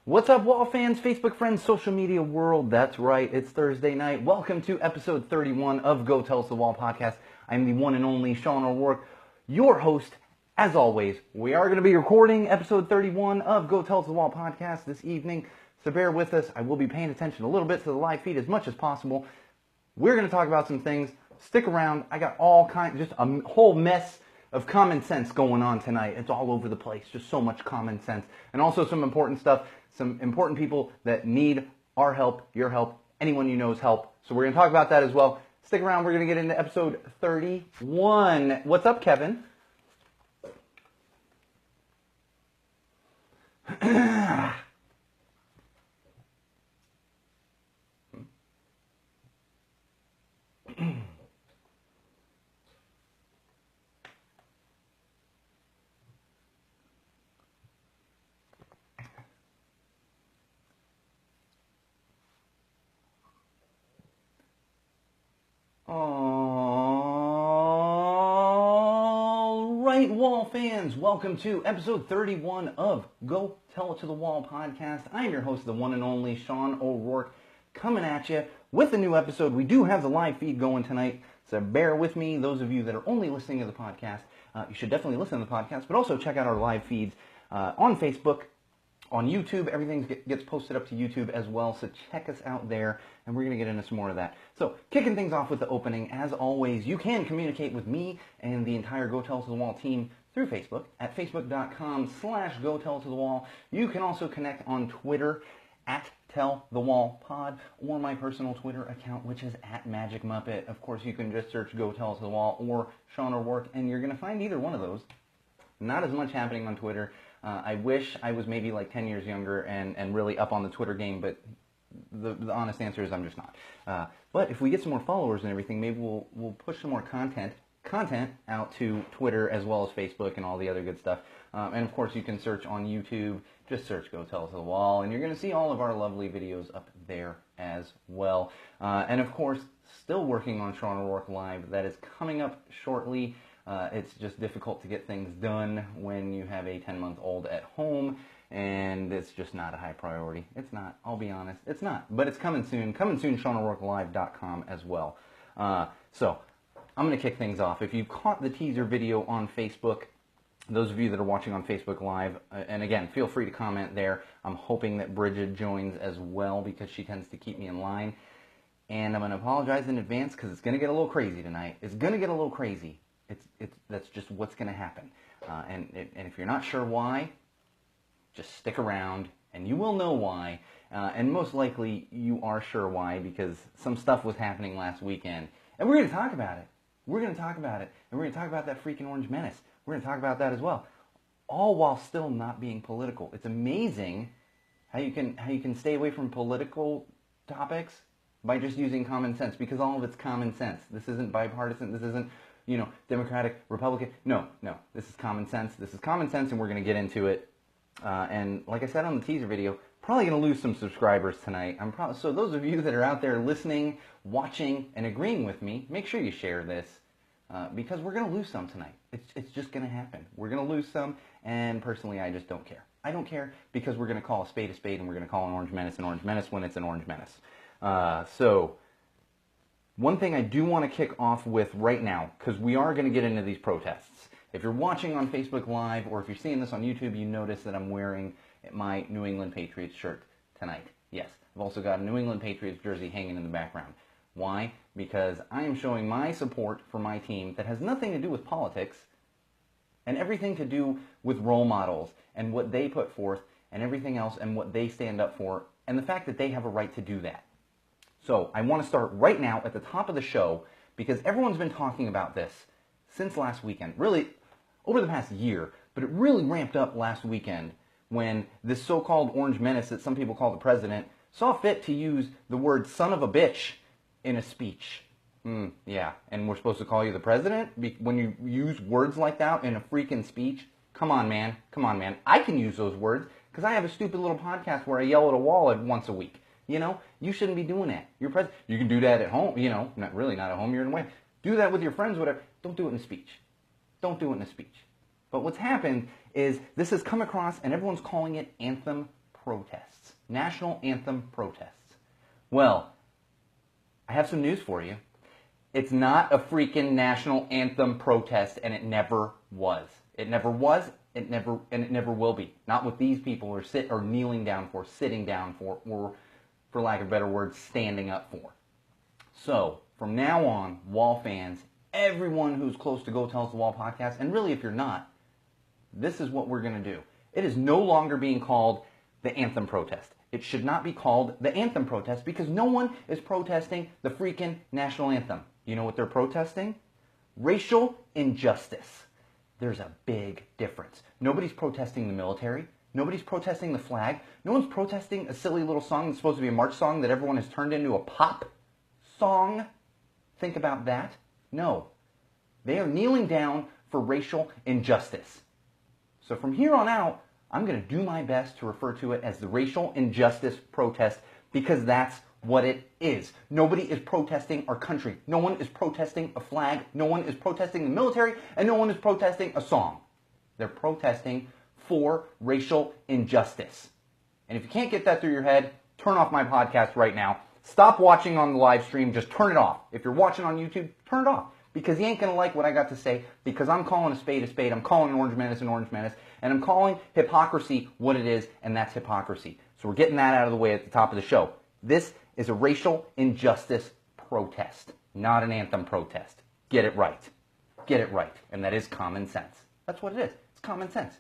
What's up, Wall fans, Facebook friends, social media world? That's right, it's Thursday night. Welcome to episode 31 of Go Tell Us the Wall podcast. I'm the one and only Sean O'Rourke, your host. As always, we are going to be recording episode 31 of Go Tell Us the Wall podcast this evening, so bear with us. I will be paying attention a little bit to the live feed as much as possible. We're going to talk about some things. Stick around. I got all kinds, just a whole mess of common sense going on tonight. It's all over the place, just so much common sense. And also some important stuff, some important people that need our help, your help, anyone you know's help. So we're going to talk about that as well. Stick around, we're going to get into episode 31. What's up, Kevin? All right, Wall fans, welcome to episode 31 of Go Tell It to the Wall podcast. I am your host, the one and only Sean O'Rourke, coming at you with a new episode. We do have the live feed going tonight, so bear with me. Those of you that are only listening to the podcast, you should definitely listen to the podcast, but also check out our live feeds on Facebook, on YouTube. Everything gets posted up to YouTube as well, so check us out there, and we're going to get into some more of that. So, kicking things off with the opening, as always, you can communicate with me and the entire Go Tell It to the Wall team through Facebook at facebook.com/Go Tell It to the Wall. You can also connect on Twitter at Tell the Wall Pod, or my personal Twitter account, which is at Magic Muppet. Of course, you can just search Go Tell It to the Wall or Sean O'Rourke, and you're going to find either one of those. Not as much happening on Twitter. I wish I was maybe like 10 years younger and really up on the Twitter game, but the honest answer is I'm just not. But if we get some more followers and everything, maybe we'll push some more content out to Twitter as well as Facebook and all the other good stuff. And of course, you can search on YouTube. Just search Go Tell Us the Wall, and you're going to see all of our lovely videos up there as well. And of course, still working on Sean O'Rourke Live. That is coming up shortly. It's just difficult to get things done when you have a 10-month-old at home, and it's just not a high priority. It's not, I'll be honest. It's not, but it's coming soon. Coming soon, SeanO'RourkeLive.com as well. So, I'm going to kick things off. If you caught the teaser video on Facebook, those of you that are watching on Facebook Live, and again, feel free to comment there. I'm hoping that Bridget joins as well because she tends to keep me in line. And I'm going to apologize in advance because it's going to get a little crazy tonight. It's going to get a little crazy. That's just what's going to happen. And if you're not sure why, just stick around and you will know why. And most likely you are sure why, because some stuff was happening last weekend. And we're going to talk about it. We're going to talk about it. And we're going to talk about that freaking Orange Menace. We're going to talk about that as well. All while still not being political. It's amazing how you can stay away from political topics by just using common sense, because all of it's common sense. This isn't bipartisan. This isn't, Democratic, Republican. No. This is common sense. This is common sense, and we're going to get into it. And like I said on the teaser video, probably going to lose some subscribers tonight. So those of you that are out there listening, watching, and agreeing with me, make sure you share this, because we're going to lose some tonight. It's just going to happen. We're going to lose some, and personally, I just don't care. I don't care, because we're going to call a spade, and we're going to call an Orange Menace when it's an Orange Menace. So one thing I do want to kick off with right now, because we are going to get into these protests. If you're watching on Facebook Live, or if you're seeing this on YouTube, you notice that I'm wearing my New England Patriots shirt tonight. Yes, I've also got a New England Patriots jersey hanging in the background. Why? Because I am showing my support for my team that has nothing to do with politics, and everything to do with role models, and what they put forth, and everything else, and what they stand up for, and the fact that they have a right to do that. So I want to start right now at the top of the show, because everyone's been talking about this since last weekend, really over the past year, but it really ramped up last weekend when this so-called Orange Menace that some people call the president saw fit to use the word son of a bitch in a speech. Yeah, and we're supposed to call you the president when you use words like that in a freaking speech? Come on, man. I can use those words because I have a stupid little podcast where I yell at a wall once a week. You shouldn't be doing that. You're president. You can do that at home, not at home, you're in the way. Do that with your friends, whatever. Don't do it in a speech. Don't do it in a speech. But what's happened is this has come across, and everyone's calling it anthem protests. National anthem protests. Well, I have some news for you. It's not a freaking national anthem protest, and it never was. It never was, it never will be. Not what these people are kneeling down for, sitting down for, or, for lack of a better word, standing up for. So, from now on, Wall fans, everyone who's close to Go Tell Us the Wall podcast, and really if you're not, this is what we're going to do. It is no longer being called the anthem protest. It should not be called the anthem protest because no one is protesting the freaking national anthem. You know what they're protesting? Racial injustice. There's a big difference. Nobody's protesting the military. Nobody's protesting the flag. No one's protesting a silly little song that's supposed to be a march song that everyone has turned into a pop song. Think about that. No. They are kneeling down for racial injustice. So from here on out, I'm going to do my best to refer to it as the racial injustice protest because that's what it is. Nobody is protesting our country. No one is protesting a flag. No one is protesting the military. And no one is protesting a song. They're protesting for racial injustice. And if you can't get that through your head, turn off my podcast right now. Stop watching on the live stream. Just turn it off. If you're watching on YouTube, turn it off. Because you ain't going to like what I got to say. Because I'm calling a spade a spade. I'm calling an orange menace an orange menace. And I'm calling hypocrisy what it is. And that's hypocrisy. So we're getting that out of the way at the top of the show. This is a racial injustice protest, not an anthem protest. Get it right. Get it right. And that is common sense. That's what it is. It's common sense.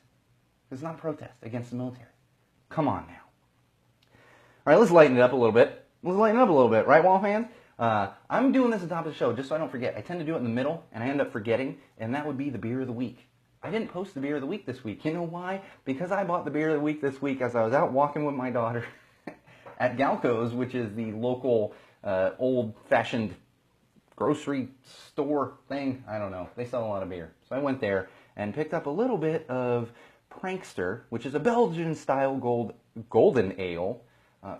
It's not a protest against the military. Come on now. All right, let's lighten it up a little bit. Right, Wall fans? I'm doing this at the top of the show just so I don't forget. I tend to do it in the middle, and I end up forgetting, and that would be the beer of the week. I didn't post the beer of the week this week. You know why? Because I bought the beer of the week this week as I was out walking with my daughter at Galco's, which is the local old-fashioned grocery store thing. I don't know. They sell a lot of beer. So I went there and picked up a little bit of Prankster, which is a Belgian-style golden ale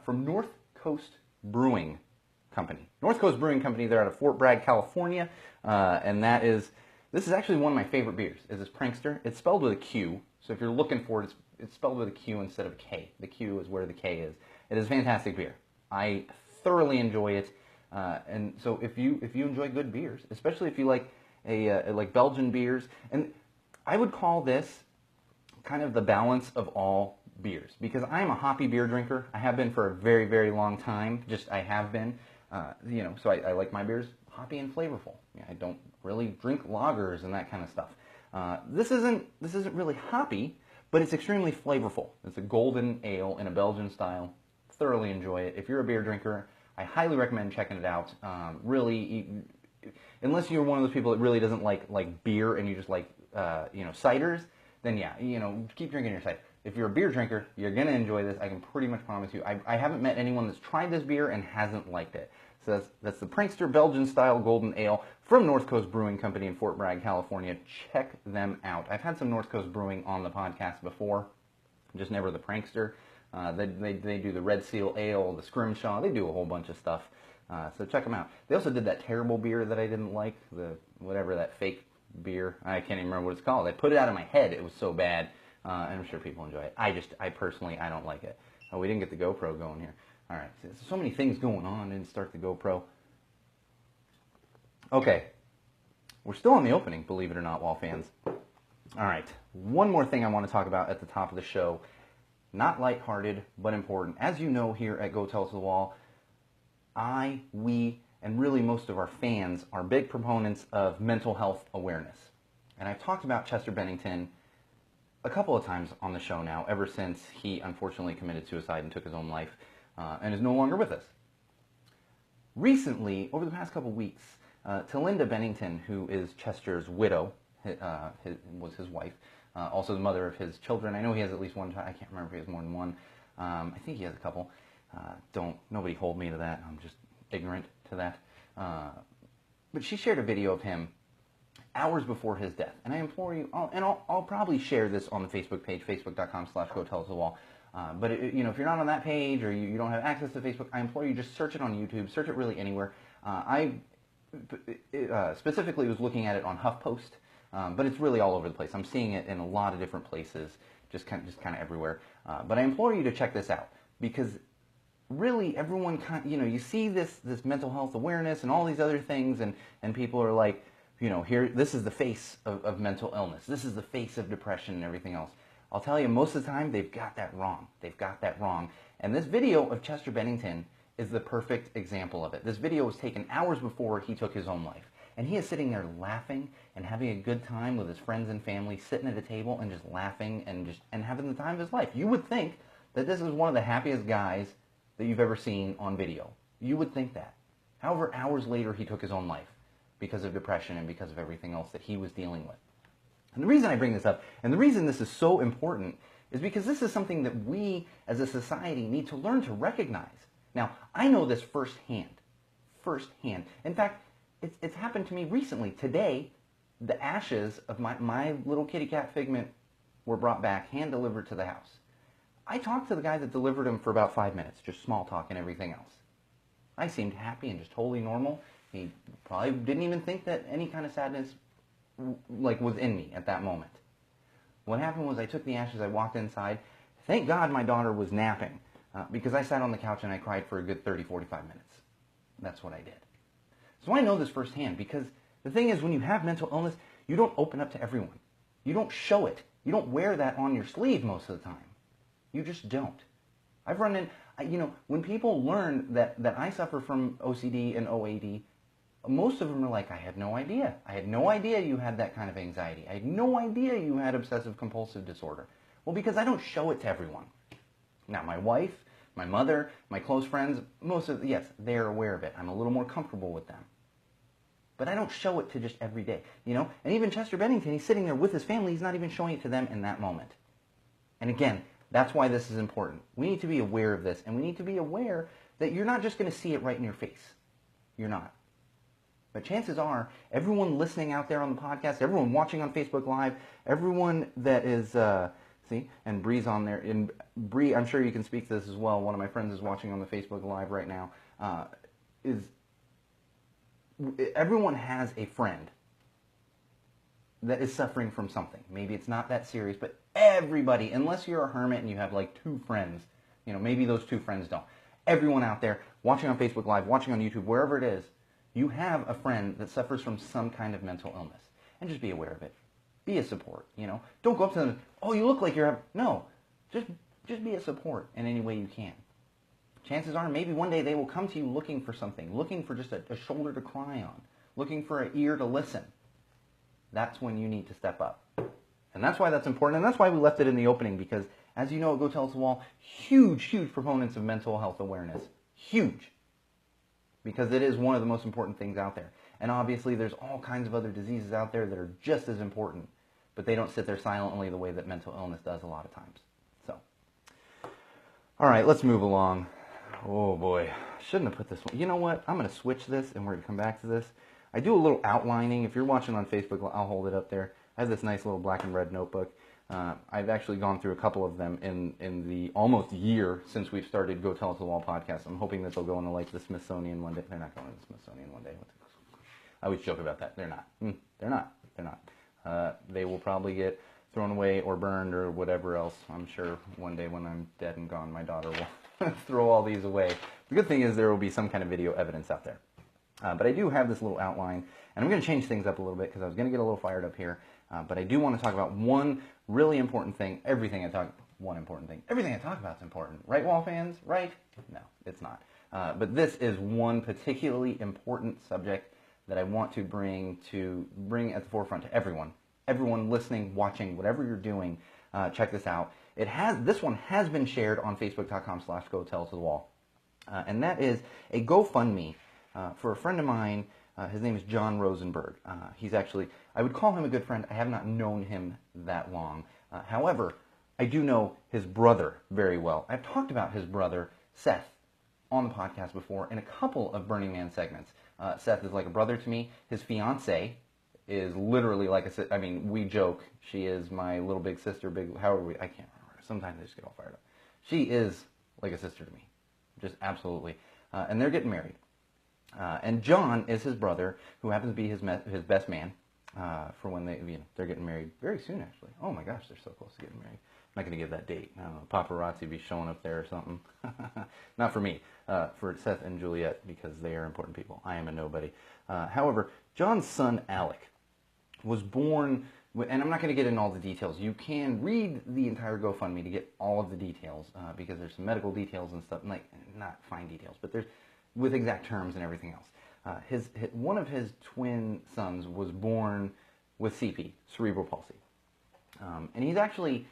from North Coast Brewing Company. North Coast Brewing Company, they're out of Fort Bragg, California, and this is actually one of my favorite beers, is this Prankster. It's spelled with a Q, so if you're looking for it, it's spelled with a Q instead of a K. The Q is where the K is. It is fantastic beer. I thoroughly enjoy it, and so if you enjoy good beers, especially if you like like Belgian beers, and I would call this kind of the balance of all beers because I am a hoppy beer drinker. I have been for a very, very long time. I have been, so I like my beers hoppy and flavorful. I don't really drink lagers and that kind of stuff. This isn't really hoppy, but it's extremely flavorful. It's a golden ale in a Belgian style. Thoroughly enjoy it. If you're a beer drinker, I highly recommend checking it out. Really, unless you're one of those people that really doesn't like beer and you just like ciders, then yeah, keep drinking your cider. If you're a beer drinker, you're gonna enjoy this. I can pretty much promise you. I haven't met anyone that's tried this beer and hasn't liked it. So that's the Prankster Belgian style golden ale from North Coast Brewing Company in Fort Bragg, California. Check them out. I've had some North Coast Brewing on the podcast before, just never the Prankster. They do the Red Seal Ale, the Scrimshaw. They do a whole bunch of stuff. So check them out. They also did that terrible beer that I didn't like, that fake beer. I can't even remember what it's called. I put it out of my head. It was so bad. And I'm sure people enjoy it. I personally don't like it. Oh, we didn't get the GoPro going here. All right. So many things going on. I didn't start the GoPro. Okay. We're still on the opening, believe it or not, Wall fans. All right. One more thing I want to talk about at the top of the show. Not lighthearted, but important. As you know, here at Go Tell Us the Wall, we, and really most of our fans are big proponents of mental health awareness. And I've talked about Chester Bennington a couple of times on the show now, ever since he unfortunately committed suicide and took his own life, and is no longer with us. Recently, over the past couple of weeks, Talinda Bennington, who is Chester's widow, was his wife, also the mother of his children. I know he has at least one child. I can't remember if he has more than one. I think he has a couple. Nobody hold me to that. I'm just ignorant to that. But she shared a video of him hours before his death. And I implore you, I'll probably share this on the Facebook page, facebook.com/GoTellUsTheWall. But if you're not on that page or you don't have access to Facebook, I implore you just search it on YouTube, search it really anywhere. I specifically was looking at it on HuffPost, but it's really all over the place. I'm seeing it in a lot of different places. just kind of everywhere. But I implore you to check this out, because really everyone you see this mental health awareness and all these other things, and people are like, here, this is the face of mental illness. This is the face of depression and everything else. I'll tell you, most of the time, they've got that wrong. They've got that wrong. And this video of Chester Bennington is the perfect example of it. This video was taken hours before he took his own life. And he is sitting there laughing and having a good time with his friends and family, sitting at a table and just laughing and having the time of his life. You would think that this is one of the happiest guys that you've ever seen on video. You would think that. However, hours later, he took his own life because of depression and because of everything else that he was dealing with. And the reason I bring this up, and the reason this is so important, is because this is something that we as a society need to learn to recognize. Now, I know this firsthand. In fact, it's happened to me recently. Today, the ashes of my little kitty cat Figment were brought back, hand-delivered to the house. I talked to the guy that delivered them for about 5 minutes, just small talk and everything else. I seemed happy and just totally normal. He probably didn't even think that any kind of sadness was in me at that moment. What happened was I took the ashes, I walked inside. Thank God my daughter was napping, because I sat on the couch and I cried for a good 30, 45 minutes. That's what I did. So I know this firsthand, because the thing is, when you have mental illness, you don't open up to everyone. You don't show it. You don't wear that on your sleeve most of the time. You just don't. I've run in, when people learn that I suffer from OCD and OAD, most of them are like, I had no idea. I had no idea you had that kind of anxiety. I had no idea you had obsessive compulsive disorder. Well, because I don't show it to everyone. Now, my wife, my mother, my close friends, yes, they're aware of it. I'm a little more comfortable with them. But I don't show it to just every day, And even Chester Bennington, he's sitting there with his family. He's not even showing it to them in that moment. And again, that's why this is important. We need to be aware of this, and we need to be aware that you're not just going to see it right in your face. You're not. But chances are, everyone listening out there on the podcast, everyone watching on Facebook Live, everyone that is, and Bree's on there. And Bree, I'm sure you can speak to this as well. One of my friends is watching on the Facebook Live right now. Everyone has a friend that is suffering from something. Maybe it's not that serious, but everybody, unless you're a hermit and you have like 2 friends, maybe those 2 friends don't. Everyone out there watching on Facebook Live, watching on YouTube, wherever it is, you have a friend that suffers from some kind of mental illness. And just be aware of it. Be a support, Don't go up to them, oh, you look like you're having... No, just be a support in any way you can. Chances are maybe one day they will come to you looking for something, looking for just a shoulder to cry on, looking for an ear to listen. That's when you need to step up. And that's why that's important, and that's why we left it in the opening, because as you know at Go Tell It to the Wall, huge proponents of mental health awareness. Huge. Because it is one of the most important things out there. And obviously there's all kinds of other diseases out there that are just as important, but they don't sit there silently the way that mental illness does a lot of times. So, all right, let's move along. Oh boy, shouldn't have put this one. You know what? I'm going to switch this and we're going to come back to this. I do a little outlining. If you're watching on Facebook, I'll hold it up there. I have this nice little black and red notebook. I've actually gone through a couple of them in the almost year since we've started Go Tell It to the Wall podcast. I'm hoping that they'll go into like the Smithsonian one day. They're not going to the Smithsonian one day. I always joke about that. They're not. They're not. They will probably get thrown away or burned or whatever else. I'm sure one day when I'm dead and gone, my daughter will throw all these away. The good thing is there will be some kind of video evidence out there. But I do have this little outline, and I'm going to change things up a little bit because I was going to get a little fired up here. But I do want to talk about one really important thing. Everything I talk about is important. Right, Wall fans? Right? No, it's not. But this is one particularly important subject that I want to bring at the forefront to everyone. Everyone listening, watching, whatever you're doing, check this out. This one has been shared on Facebook.com/Go Tell It to the Wall. And that is a GoFundMe for a friend of mine. His name is John Rosenberg. He's actually, I would call him a good friend. I have not known him that long. However, I do know his brother very well. I've talked about his brother, Seth, on the podcast before in a couple of Burning Man segments. Seth is like a brother to me. His fiance is literally like a sister. I mean, we joke. She is my little big sister, I can't remember. Sometimes I just get all fired up. She is like a sister to me. Just absolutely. And they're getting married. And John is his brother, who happens to be his best man. for when they're getting married very soon, actually. Oh my gosh, they're so close to getting married. I'm not going to give that date. I don't know, paparazzi be showing up there or something. Not for me, for Seth and Juliet, because they are important people. I am a nobody. However, John's son, Alec, was born, and I'm not going to get into all the details. You can read the entire GoFundMe to get all of the details, because there's some medical details and stuff, like, not fine details, but there's, with exact terms and everything else. One of his twin sons was born with CP, cerebral palsy. And he's actually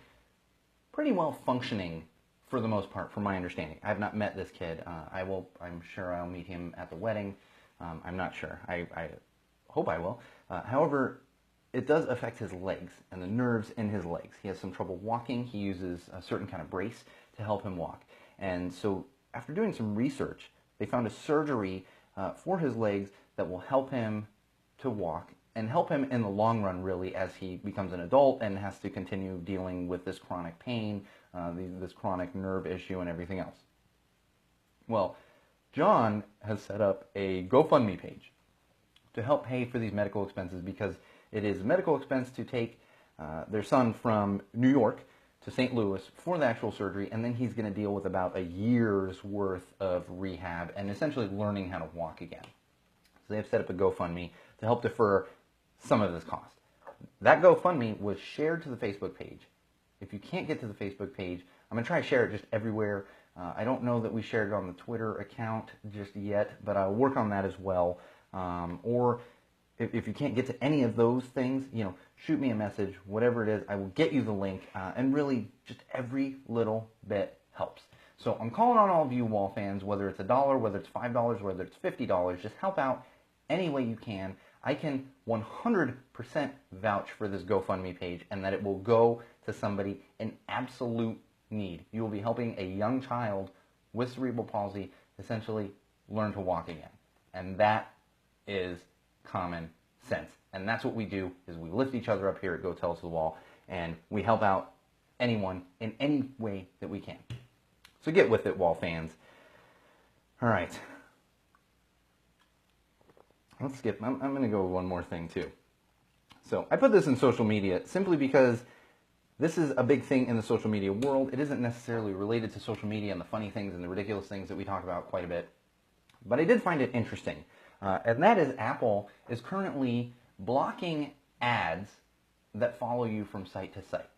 pretty well functioning for the most part, from my understanding. I have not met this kid. I'm sure I'll meet him at the wedding. I'm not sure. I hope I will. However, it does affect his legs and the nerves in his legs. He has some trouble walking. He uses a certain kind of brace to help him walk. And so after doing some research, they found a surgery for his legs that will help him to walk and help him in the long run, really, as he becomes an adult and has to continue dealing with this chronic pain, this chronic nerve issue and everything else. Well, John has set up a GoFundMe page to help pay for these medical expenses, because it is a medical expense to take their son from New York to St. Louis for the actual surgery, and then he's going to deal with about a year's worth of rehab and essentially learning how to walk again. So they have set up a GoFundMe to help defer some of this cost. That GoFundMe was shared to the Facebook page. If you can't get to the Facebook page, I'm going to try to share it just everywhere. I don't know that we shared it on the Twitter account just yet, but I'll work on that as well. Or if you can't get to any of those things, shoot me a message, whatever it is. I will get you the link, and really just every little bit helps. So I'm calling on all of you Wall fans, whether it's $1, whether it's $5, whether it's $50, just help out any way you can. I can 100% vouch for this GoFundMe page, and that it will go to somebody in absolute need. You will be helping a young child with cerebral palsy essentially learn to walk again. And that is common sense. And that's what we do, is we lift each other up here at Go Tell It to the Wall, and we help out anyone in any way that we can. So get with it, Wall fans. All right. Let's skip. I'm going to go with one more thing, too. So I put this in social media simply because this is a big thing in the social media world. It isn't necessarily related to social media and the funny things and the ridiculous things that we talk about quite a bit. But I did find it interesting. And that is, Apple is currently blocking ads that follow you from site to site.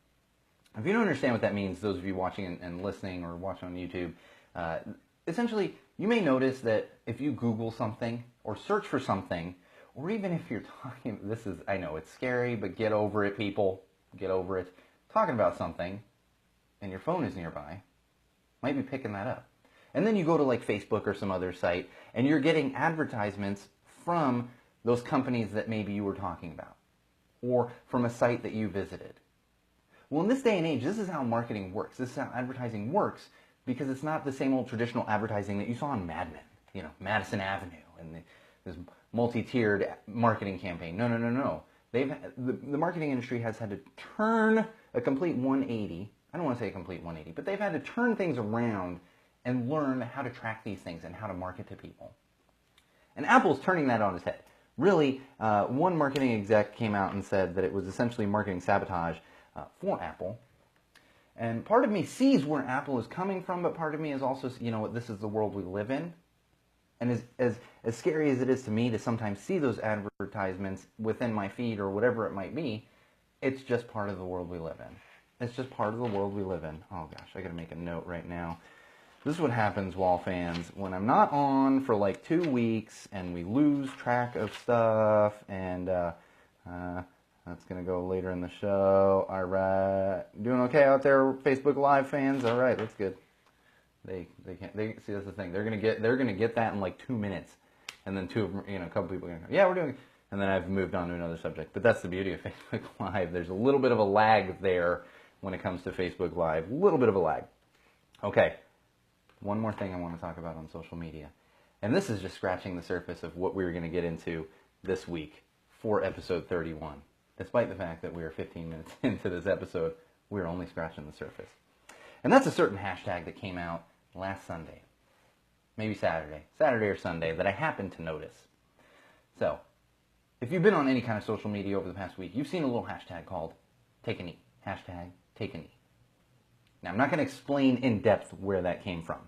If you don't understand what that means, those of you watching and listening or watching on YouTube, essentially, you may notice that if you Google something or search for something, or even if you're talking, I know it's scary, but get over it, people, get over it. Talking about something, and your phone is nearby, might be picking that up. And then you go to like Facebook or some other site, and you're getting advertisements from those companies that maybe you were talking about, or from a site that you visited. Well, in this day and age, this is how marketing works. This is how advertising works, because it's not the same old traditional advertising that you saw on Mad Men, Madison Avenue, and this multi-tiered marketing campaign. No. The marketing industry has had to turn a complete 180. I don't want to say a complete 180, but they've had to turn things around and learn how to track these things and how to market to people. And Apple's turning that on its head. Really, one marketing exec came out and said that it was essentially marketing sabotage for Apple. And part of me sees where Apple is coming from, but part of me is also, this is the world we live in. And as scary as it is to me to sometimes see those advertisements within my feed or whatever it might be, it's just part of the world we live in. It's just part of the world we live in. Oh gosh, I gotta make a note right now. This is what happens, Wall fans, when I'm not on for like 2 weeks and we lose track of stuff, and that's gonna go later in the show. All right, doing okay out there, Facebook Live fans? All right, that's good. They see, that's the thing. They're gonna get that in like 2 minutes, and then a couple people are gonna go, yeah, we're doing it. And then I've moved on to another subject. But that's the beauty of Facebook Live. There's a little bit of a lag there when it comes to Facebook Live. A little bit of a lag. Okay, one more thing I want to talk about on social media. And this is just scratching the surface of what we're going to get into this week for episode 31. Despite the fact that we are 15 minutes into this episode, we're only scratching the surface. And that's a certain hashtag that came out last Sunday. Maybe Saturday or Sunday, that I happened to notice. So, If you've been on any kind of social media over the past week, you've seen a little hashtag called Take a Knee. Hashtag Take a Knee. Now, I'm not going to explain in depth where that came from,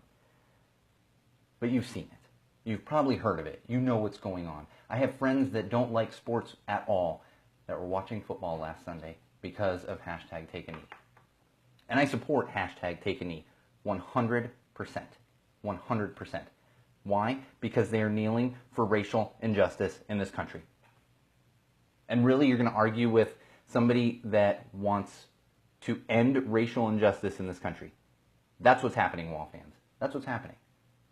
but you've seen it. You've probably heard of it. You know what's going on. I have friends that don't like sports at all that were watching football last Sunday because of hashtag Take a Knee. And I support hashtag Take a Knee 100%. 100%. Why? Because they are kneeling for racial injustice in this country. And really, you're going to argue with somebody that wants to end racial injustice in this country? That's what's happening, Wall fans. That's what's happening.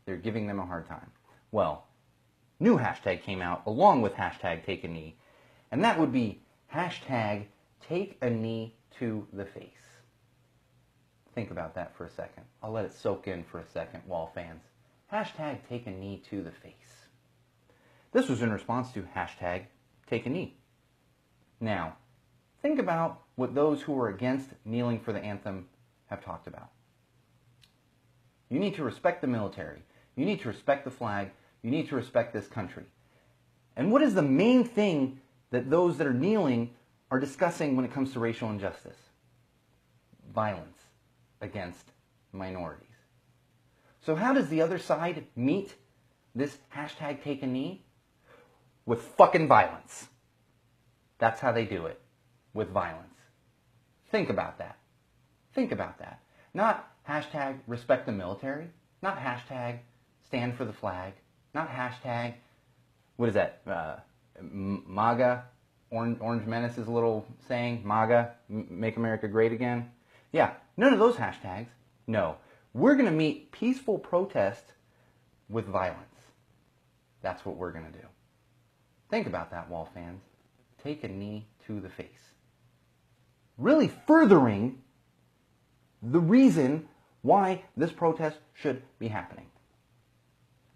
They're giving them a hard time. Well, new hashtag came out along with hashtag Take a Knee, and that would be hashtag Take a Knee to the Face. Think about that for a second. I'll let it soak in for a second, Wall fans. Hashtag Take a Knee to the Face. This was in response to hashtag Take a Knee. Now, think about what those who are against kneeling for the anthem have talked about. You need to respect the military. You need to respect the flag. You need to respect this country. And what is the main thing that those that are kneeling are discussing when it comes to racial injustice? Violence against minorities. So how does the other side meet this hashtag Take a Knee? With fucking violence. That's how they do it. With violence. Think about that. Think about that. Not hashtag respect the military. Not hashtag stand for the flag. Not hashtag, what is that? MAGA. Orange Menace's little saying. MAGA, make America great again. Yeah, none of those hashtags. No. We're going to meet peaceful protest with violence. That's what we're going to do. Think about that, Wall fans. Take a knee to the face. Really furthering the reason why this protest should be happening.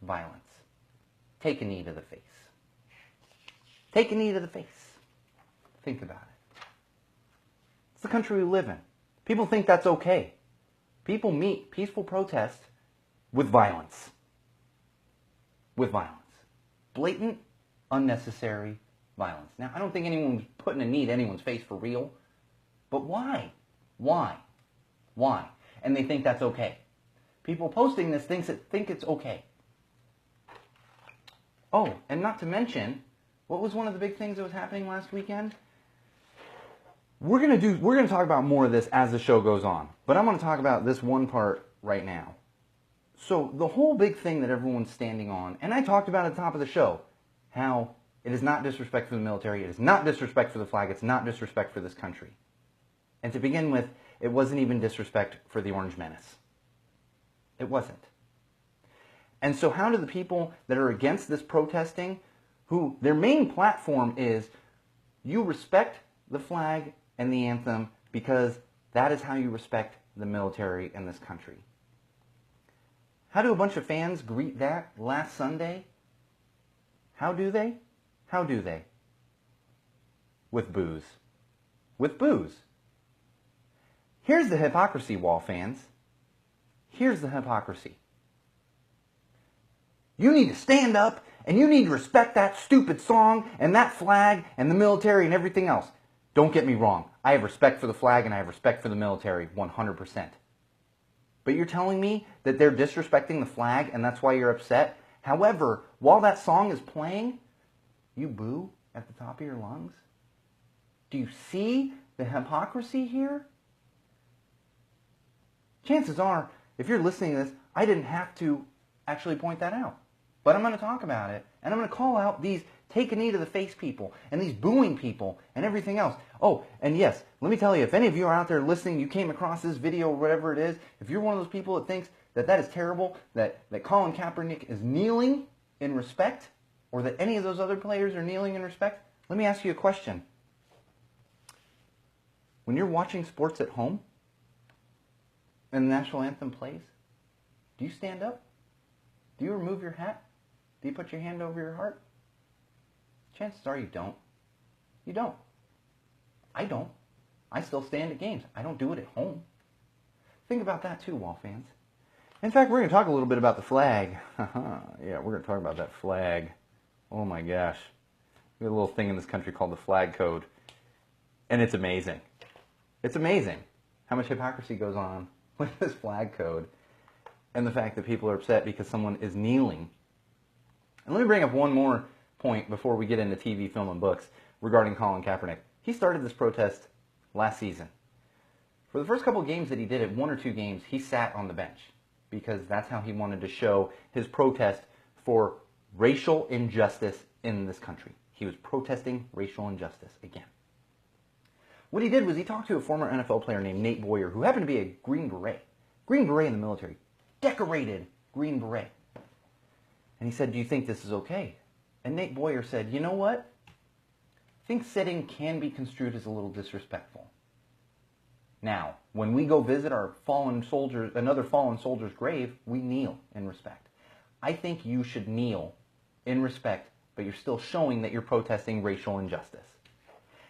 Violence. Take a knee to the face. Take a knee to the face. Think about it. It's the country we live in. People think that's okay. People meet peaceful protest with violence. With violence. Blatant, unnecessary violence. Now, I don't think anyone's putting a knee to anyone's face for real, but why? Why? Why? And they think that's okay. People posting this think it's okay. Oh, and not to mention, what was one of the big things that was happening last weekend? We're gonna talk about more of this as the show goes on, but I'm gonna talk about this one part right now. So the whole big thing that everyone's standing on, and I talked about at the top of the show, how it is not disrespect for the military, it is not disrespect for the flag, it's not disrespect for this country. And to begin with, it wasn't even disrespect for the Orange Menace. It wasn't. And so how do the people that are against this protesting, who their main platform is, you respect the flag and the anthem because that is how you respect the military in this country. How do a bunch of fans greet that last Sunday? How do they? How do they? With boos. With boos. Here's the hypocrisy, Wall fans. Here's the hypocrisy. You need to stand up and you need to respect that stupid song and that flag and the military and everything else. Don't get me wrong. I have respect for the flag and I have respect for the military 100%. But you're telling me that they're disrespecting the flag and that's why you're upset? However, while that song is playing, you boo at the top of your lungs? Do you see the hypocrisy here? Chances are, if you're listening to this, I didn't have to actually point that out. But I'm going to talk about it, and I'm going to call out these take a knee to the face people, and these booing people, and everything else. Oh, and yes, let me tell you, if any of you are out there listening, you came across this video or whatever it is, if you're one of those people that thinks that that is terrible, that Colin Kaepernick is kneeling in respect, or that any of those other players are kneeling in respect, let me ask you a question. When you're watching sports at home, and the national anthem plays, do you stand up? Do you remove your hat? Do you put your hand over your heart? Chances are you don't. You don't. I don't. I still stand at games. I don't do it at home. Think about that too, Wall fans. In fact, we're going to talk a little bit about the flag. Yeah, we're going to talk about that flag. Oh my gosh. We have a little thing in this country called the flag code, and it's amazing. It's amazing how much hypocrisy goes on with this flag code and the fact that people are upset because someone is kneeling. And let me bring up one more point before we get into TV, film, and books regarding Colin Kaepernick. He started this protest last season. For the first couple of games that he did it, 1 or 2 games, he sat on the bench because that's how he wanted to show his protest for racial injustice in this country. He was protesting racial injustice again. What he did was he talked to a former NFL player named Nate Boyer, who happened to be a Green Beret. Green Beret in the military. Decorated Green Beret. And he said, "Do you think this is okay?" And Nate Boyer said, "You know what? I think sitting can be construed as a little disrespectful. Now, when we go visit our fallen soldier, another fallen soldier's grave, we kneel in respect. I think you should kneel in respect, but you're still showing that you're protesting racial injustice."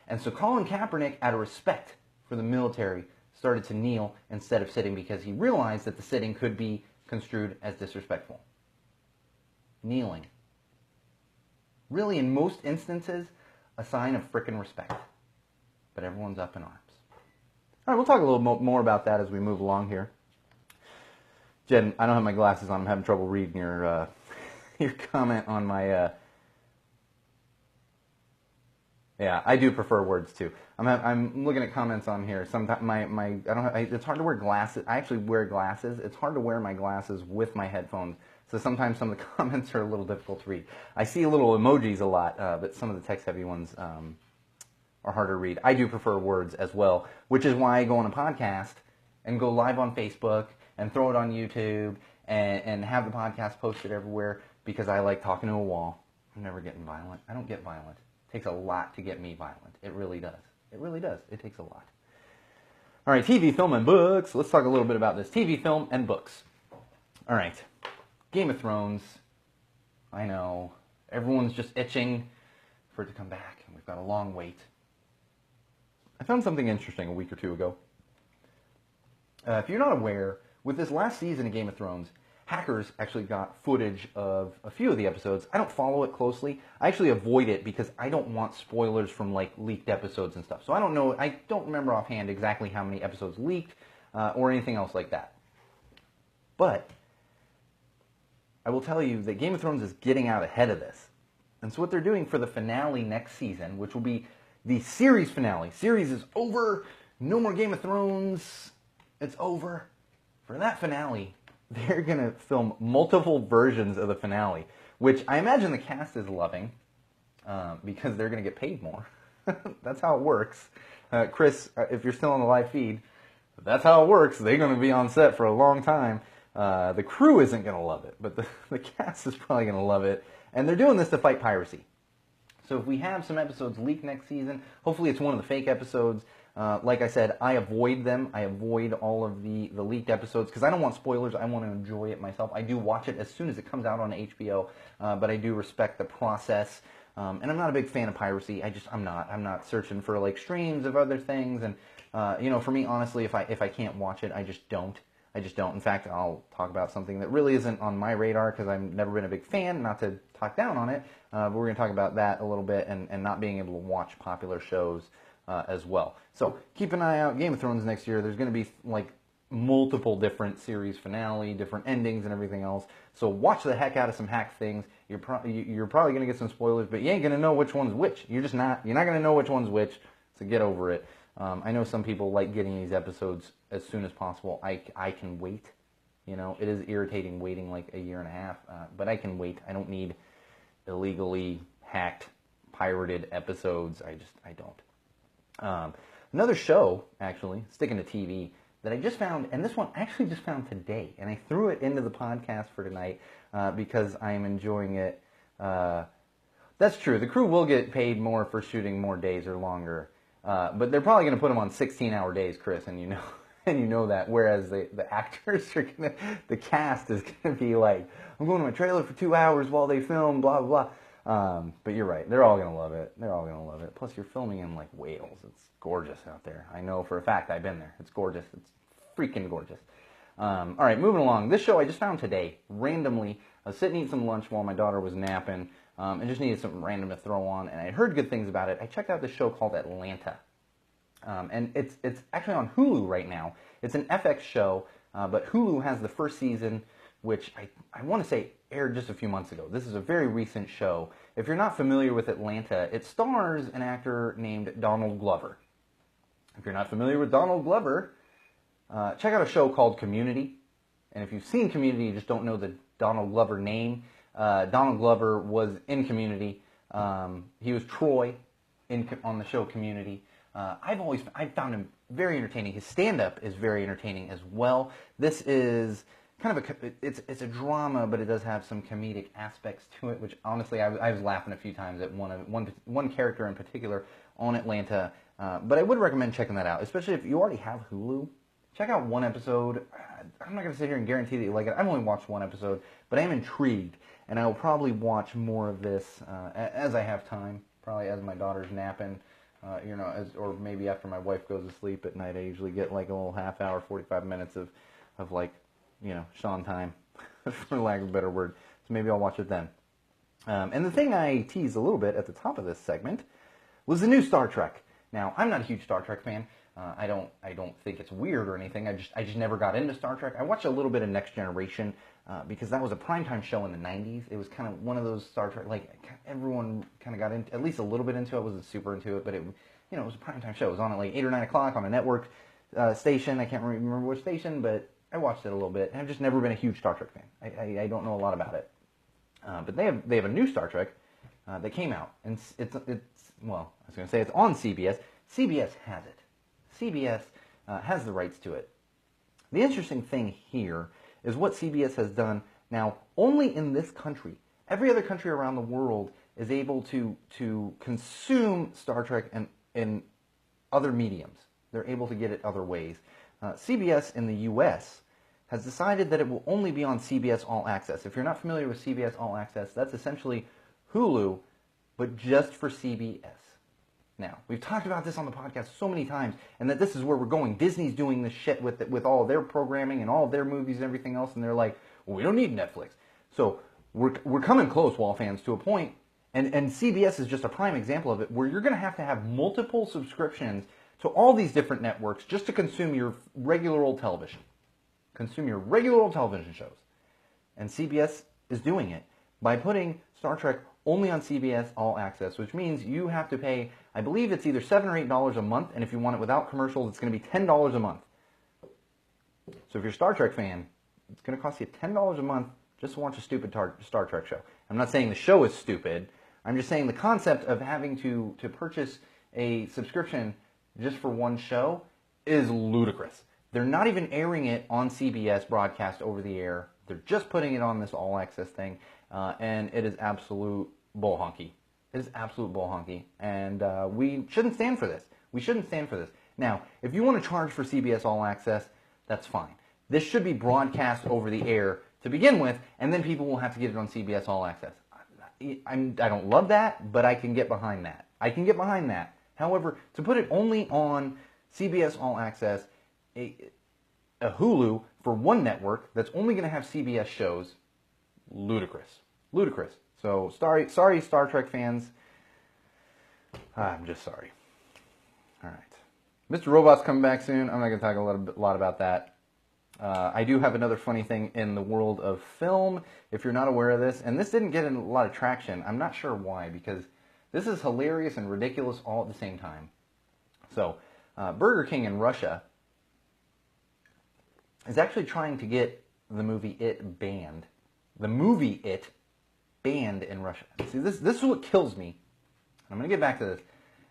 And so Colin Kaepernick, out of respect for the military, started to kneel instead of sitting because he realized that the sitting could be construed as disrespectful. Kneeling. Really, in most instances, a sign of frickin' respect. But everyone's up in arms. All right, we'll talk a little more about that as we move along here. Jen, I don't have my glasses on. I'm having trouble reading your your comment on my... Yeah, I do prefer words too. I'm looking at comments on here. Sometimes it's hard to wear glasses. I actually wear glasses. It's hard to wear my glasses with my headphones. So sometimes some of the comments are a little difficult to read. I see little emojis a lot, but some of the text-heavy ones are harder to read. I do prefer words as well, which is why I go on a podcast and go live on Facebook and throw it on YouTube and have the podcast posted everywhere because I like talking to a wall. I'm never getting violent. I don't get violent. It takes a lot to get me violent. It really does. It really does. It takes a lot. All right, TV, film, and books. Let's talk a little bit about this. TV, film, and books. All right. Game of Thrones. I know. Everyone's just itching for it to come back, and we've got a long wait. I found something interesting a week or two ago. If you're not aware, with this last season of Game of Thrones, hackers actually got footage of a few of the episodes. I don't follow it closely. I actually avoid it because I don't want spoilers from like leaked episodes and stuff. So I don't know. I don't remember offhand exactly how many episodes leaked or anything else like that. But I will tell you that Game of Thrones is getting out ahead of this. And so what they're doing for the finale next season, which will be the series finale. Series is over. No more Game of Thrones. It's over. For that finale, they're going to film multiple versions of the finale, which I imagine the cast is loving because they're going to get paid more. That's how it works. Chris, if you're still on the live feed, that's how it works. They're going to be on set for a long time. The crew isn't going to love it, but the cast is probably going to love it. And they're doing this to fight piracy. So if we have some episodes leaked next season, hopefully it's one of the fake episodes. Like I said, I avoid them. I avoid all of the leaked episodes because I don't want spoilers. I want to enjoy it myself. I do watch it as soon as it comes out on HBO, but I do respect the process. And I'm not a big fan of piracy. I'm not searching for like streams of other things. And for me, honestly, if I can't watch it, I just don't. In fact, I'll talk about something that really isn't on my radar because I've never been a big fan, not to talk down on it, but we're going to talk about that a little bit and not being able to watch popular shows as well. So keep an eye out. Game of Thrones next year. There's going to be like multiple different series finale, different endings and everything else. So watch the heck out of some hack things. You're probably going to get some spoilers, but you ain't going to know which one's which. You're not going to know which one's which, so get over it. I know some people like getting these episodes as soon as possible. I can wait. It is irritating waiting like a year and a half, but I can wait. I don't need illegally hacked, pirated episodes. I don't. Another show, actually, sticking to TV, that I just found, and this one I actually just found today, and I threw it into the podcast for tonight because I am enjoying it. That's true. The crew will get paid more for shooting more days or longer. But they're probably going to put them on 16-hour days, Chris, and you know that. Whereas the actors are the cast is going to be like, I'm going to my trailer for 2 hours while they film, blah blah blah. But you're right, they're all going to love it. They're all going to love it. Plus, you're filming in like Wales. It's gorgeous out there. I know for a fact. I've been there. It's gorgeous. It's freaking gorgeous. All right, moving along. This show I just found today randomly. I was sitting eating some lunch while my daughter was napping. and just needed something random to throw on, and I heard good things about it. I checked out this show called Atlanta, and it's actually on Hulu right now. It's an FX show, but Hulu has the first season, which I want to say aired just a few months ago. This is a very recent show. If you're not familiar with Atlanta, it stars an actor named Donald Glover. If you're not familiar with Donald Glover, check out a show called Community. And if you've seen Community, you just don't know the Donald Glover name. Donald Glover was in Community. He was Troy on the show Community. I've found him very entertaining. His stand-up is very entertaining as well. This is kind of it's a drama, but it does have some comedic aspects to it, which honestly I was laughing a few times at one character in particular on Atlanta. But I would recommend checking that out, especially if you already have Hulu. Check out one episode. I'm not going to sit here and guarantee that you like it. I've only watched one episode, but I am intrigued, and I will probably watch more of this as I have time, probably as my daughter's napping, or maybe after my wife goes to sleep at night. I usually get like a little half hour, 45 minutes of like, Sean time, for lack of a better word. So maybe I'll watch it then. And the thing I teased a little bit at the top of this segment was the new Star Trek. Now, I'm not a huge Star Trek fan. I don't think it's weird or anything. I just never got into Star Trek. I watched a little bit of Next Generation because that was a primetime show in the 90s. It was kind of one of those Star Trek, like everyone kind of got into, at least a little bit into it. I wasn't super into it, but it was a primetime show. It was on at like 8 or 9 o'clock on a network station. I can't remember which station, but I watched it a little bit. And I've just never been a huge Star Trek fan. I don't know a lot about it. But they have a new Star Trek that came out, and it's well, I was going to say it's on CBS. CBS has it. CBS has the rights to it. The interesting thing here is what CBS has done now only in this country. Every other country around the world is able to consume Star Trek in other mediums. They're able to get it other ways. CBS in the U.S. has decided that it will only be on CBS All Access. If you're not familiar with CBS All Access, that's essentially Hulu, but just for CBS. Now, we've talked about this on the podcast so many times, and that this is where we're going. Disney's doing this shit with all their programming and all their movies and everything else, and they're like, well, we don't need Netflix. So we're coming close, Wall fans, to a point, and CBS is just a prime example of it, where you're going to have multiple subscriptions to all these different networks just to consume your regular old television. Consume your regular old television shows. And CBS is doing it by putting Star Trek only on CBS All Access, which means you have to pay, I believe it's either $7 or $8 a month, and if you want it without commercials, it's going to be $10 a month. So if you're a Star Trek fan, it's going to cost you $10 a month just to watch a stupid Star Trek show. I'm not saying the show is stupid. I'm just saying the concept of having to purchase a subscription just for one show is ludicrous. They're not even airing it on CBS broadcast over the air. They're just putting it on this All Access thing, and it is absolute bull honky. It is absolute bull honky, and we shouldn't stand for this. We shouldn't stand for this. Now, if you want to charge for CBS All Access, that's fine. This should be broadcast over the air to begin with, and then people will have to get it on CBS All Access. I don't love that, but I can get behind that. I can get behind that. However, to put it only on CBS All Access, a Hulu for one network that's only going to have CBS shows, ludicrous. Ludicrous. So, sorry Star Trek fans. I'm just sorry. All right. Mr. Robot's coming back soon. I'm not going to talk a lot about that. I do have another funny thing in the world of film, if you're not aware of this, and this didn't get a lot of traction. I'm not sure why, because this is hilarious and ridiculous all at the same time. So, Burger King in Russia is actually trying to get the movie It banned. The movie It banned in Russia. See, this is what kills me. I'm going to get back to this.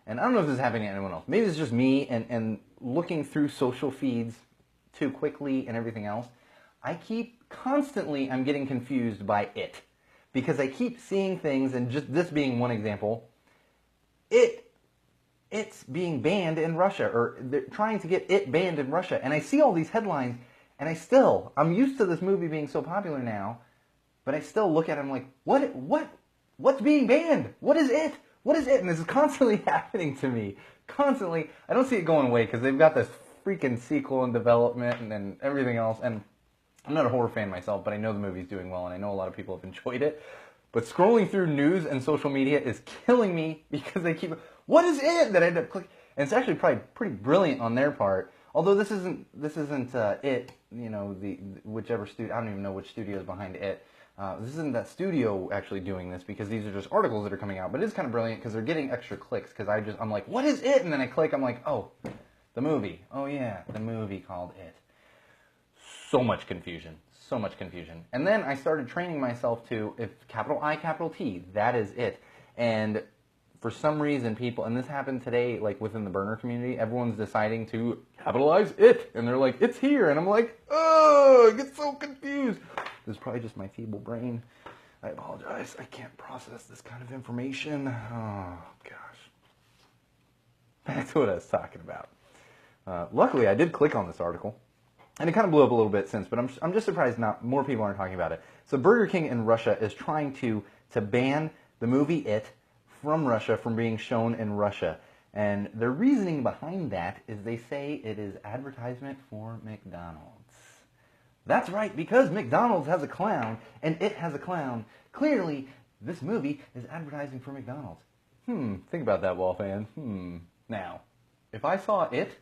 And I don't know if this is happening to anyone else. Maybe it's just me and looking through social feeds too quickly and everything else. I'm getting confused by It. Because I keep seeing things, and just this being one example, it's being banned in Russia, or they're trying to get It banned in Russia. And I see all these headlines, and I'm used to this movie being so popular now, but I still look at it and I'm like, what's being banned? What is It? What is It? And this is constantly happening to me. Constantly. I don't see it going away because they've got this freaking sequel in development and then everything else. And I'm not a horror fan myself, but I know the movie's doing well and I know a lot of people have enjoyed it. But scrolling through news and social media is killing me because they keep, what is it? That I end up clicking. And it's actually probably pretty brilliant on their part. Although this isn't it, you know, whichever studio, I don't even know which studio is behind it. This isn't that studio actually doing this, because these are just articles that are coming out. But it is kind of brilliant because they're getting extra clicks, because I'm like, what is it? And then I click, I'm like, oh, the movie. Oh yeah, the movie called It. So much confusion. So much confusion. And then I started training myself to, if capital I, capital T, that is it. And for some reason, people, and this happened today, like within the burner community, everyone's deciding to capitalize it. And they're like, it's here. And I'm like, oh, I get so confused. This is probably just my feeble brain. I apologize. I can't process this kind of information. Oh, gosh. Back to what I was talking about. Luckily, I did click on this article. And it kind of blew up a little bit since, but I'm just surprised not more people aren't talking about it. So Burger King in Russia is trying to ban the movie It from Russia from being shown in Russia. And their reasoning behind that is they say it is advertisement for McDonald's. That's right, because McDonald's has a clown and It has a clown. Clearly, this movie is advertising for McDonald's. Think about that, Wall fan. Now, if I saw It,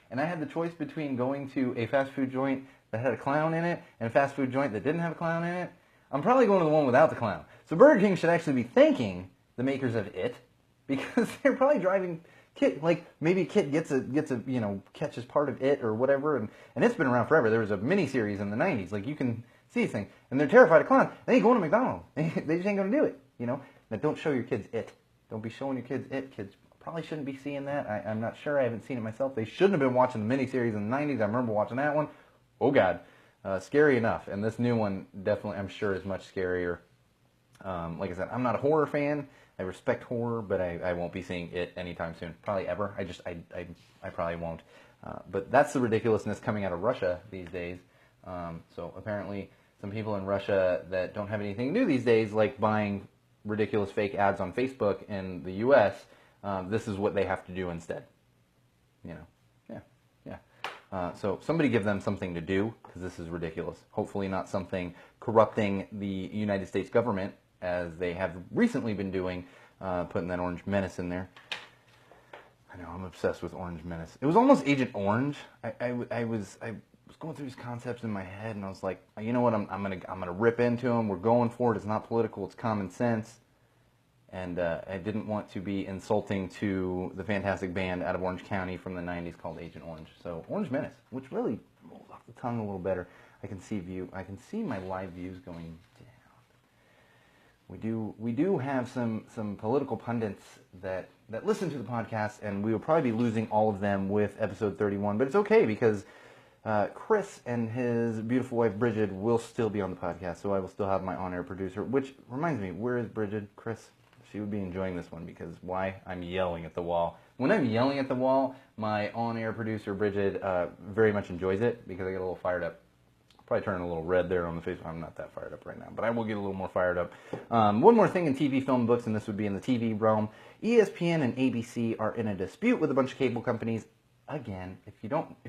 and I had the choice between going to a fast food joint that had a clown in it and a fast food joint that didn't have a clown in it, I'm probably going to the one without the clown. So Burger King should actually be thanking the makers of It, because they're probably driving Kit, like maybe Kit gets a you know, catches part of It or whatever, and it's been around forever. There was a miniseries in the 90s, like you can see these things, and they're terrified of clowns. They ain't going to McDonald's. They just ain't going to do it, you know. Now don't show your kids It. Don't be showing your kids It. Kids probably shouldn't be seeing that. I'm not sure. I haven't seen it myself. They shouldn't have been watching the miniseries in the 90s. I remember watching that one. Oh, God. Scary enough. And this new one definitely, I'm sure, is much scarier. Like I said, I'm not a horror fan. I respect horror, but I won't be seeing It anytime soon. Probably ever. I probably won't. But that's the ridiculousness coming out of Russia these days. So apparently some people in Russia that don't have anything to do these days, like buying ridiculous fake ads on Facebook in the U.S., this is what they have to do instead. You know, yeah. So somebody give them something to do, because this is ridiculous. Hopefully not something corrupting the United States government, as they have recently been doing, putting that Orange Menace in there. I know, I'm obsessed with Orange Menace. It was almost Agent Orange. I was going through these concepts in my head, and I was like, you know what, I'm gonna rip into them. We're going for it. It's not political. It's common sense. And I didn't want to be insulting to the fantastic band out of Orange County from the 90s called Agent Orange. So Orange Menace, which really rolls off the tongue a little better. I can see my live views going down. We do have some political pundits that listen to the podcast, and we will probably be losing all of them with episode 31. But it's okay, because Chris and his beautiful wife Bridget will still be on the podcast, so I will still have my on-air producer. Which reminds me, where is Bridget? Chris? She would be enjoying this one, because why? I'm yelling at the wall. When I'm yelling at the wall, my on-air producer, Bridget, very much enjoys it, because I get a little fired up. Probably turning a little red there on the face. I'm not that fired up right now, but I will get a little more fired up. One more thing in TV, film, books, and this would be in the TV realm. ESPN and ABC are in a dispute with a bunch of cable companies. Again, if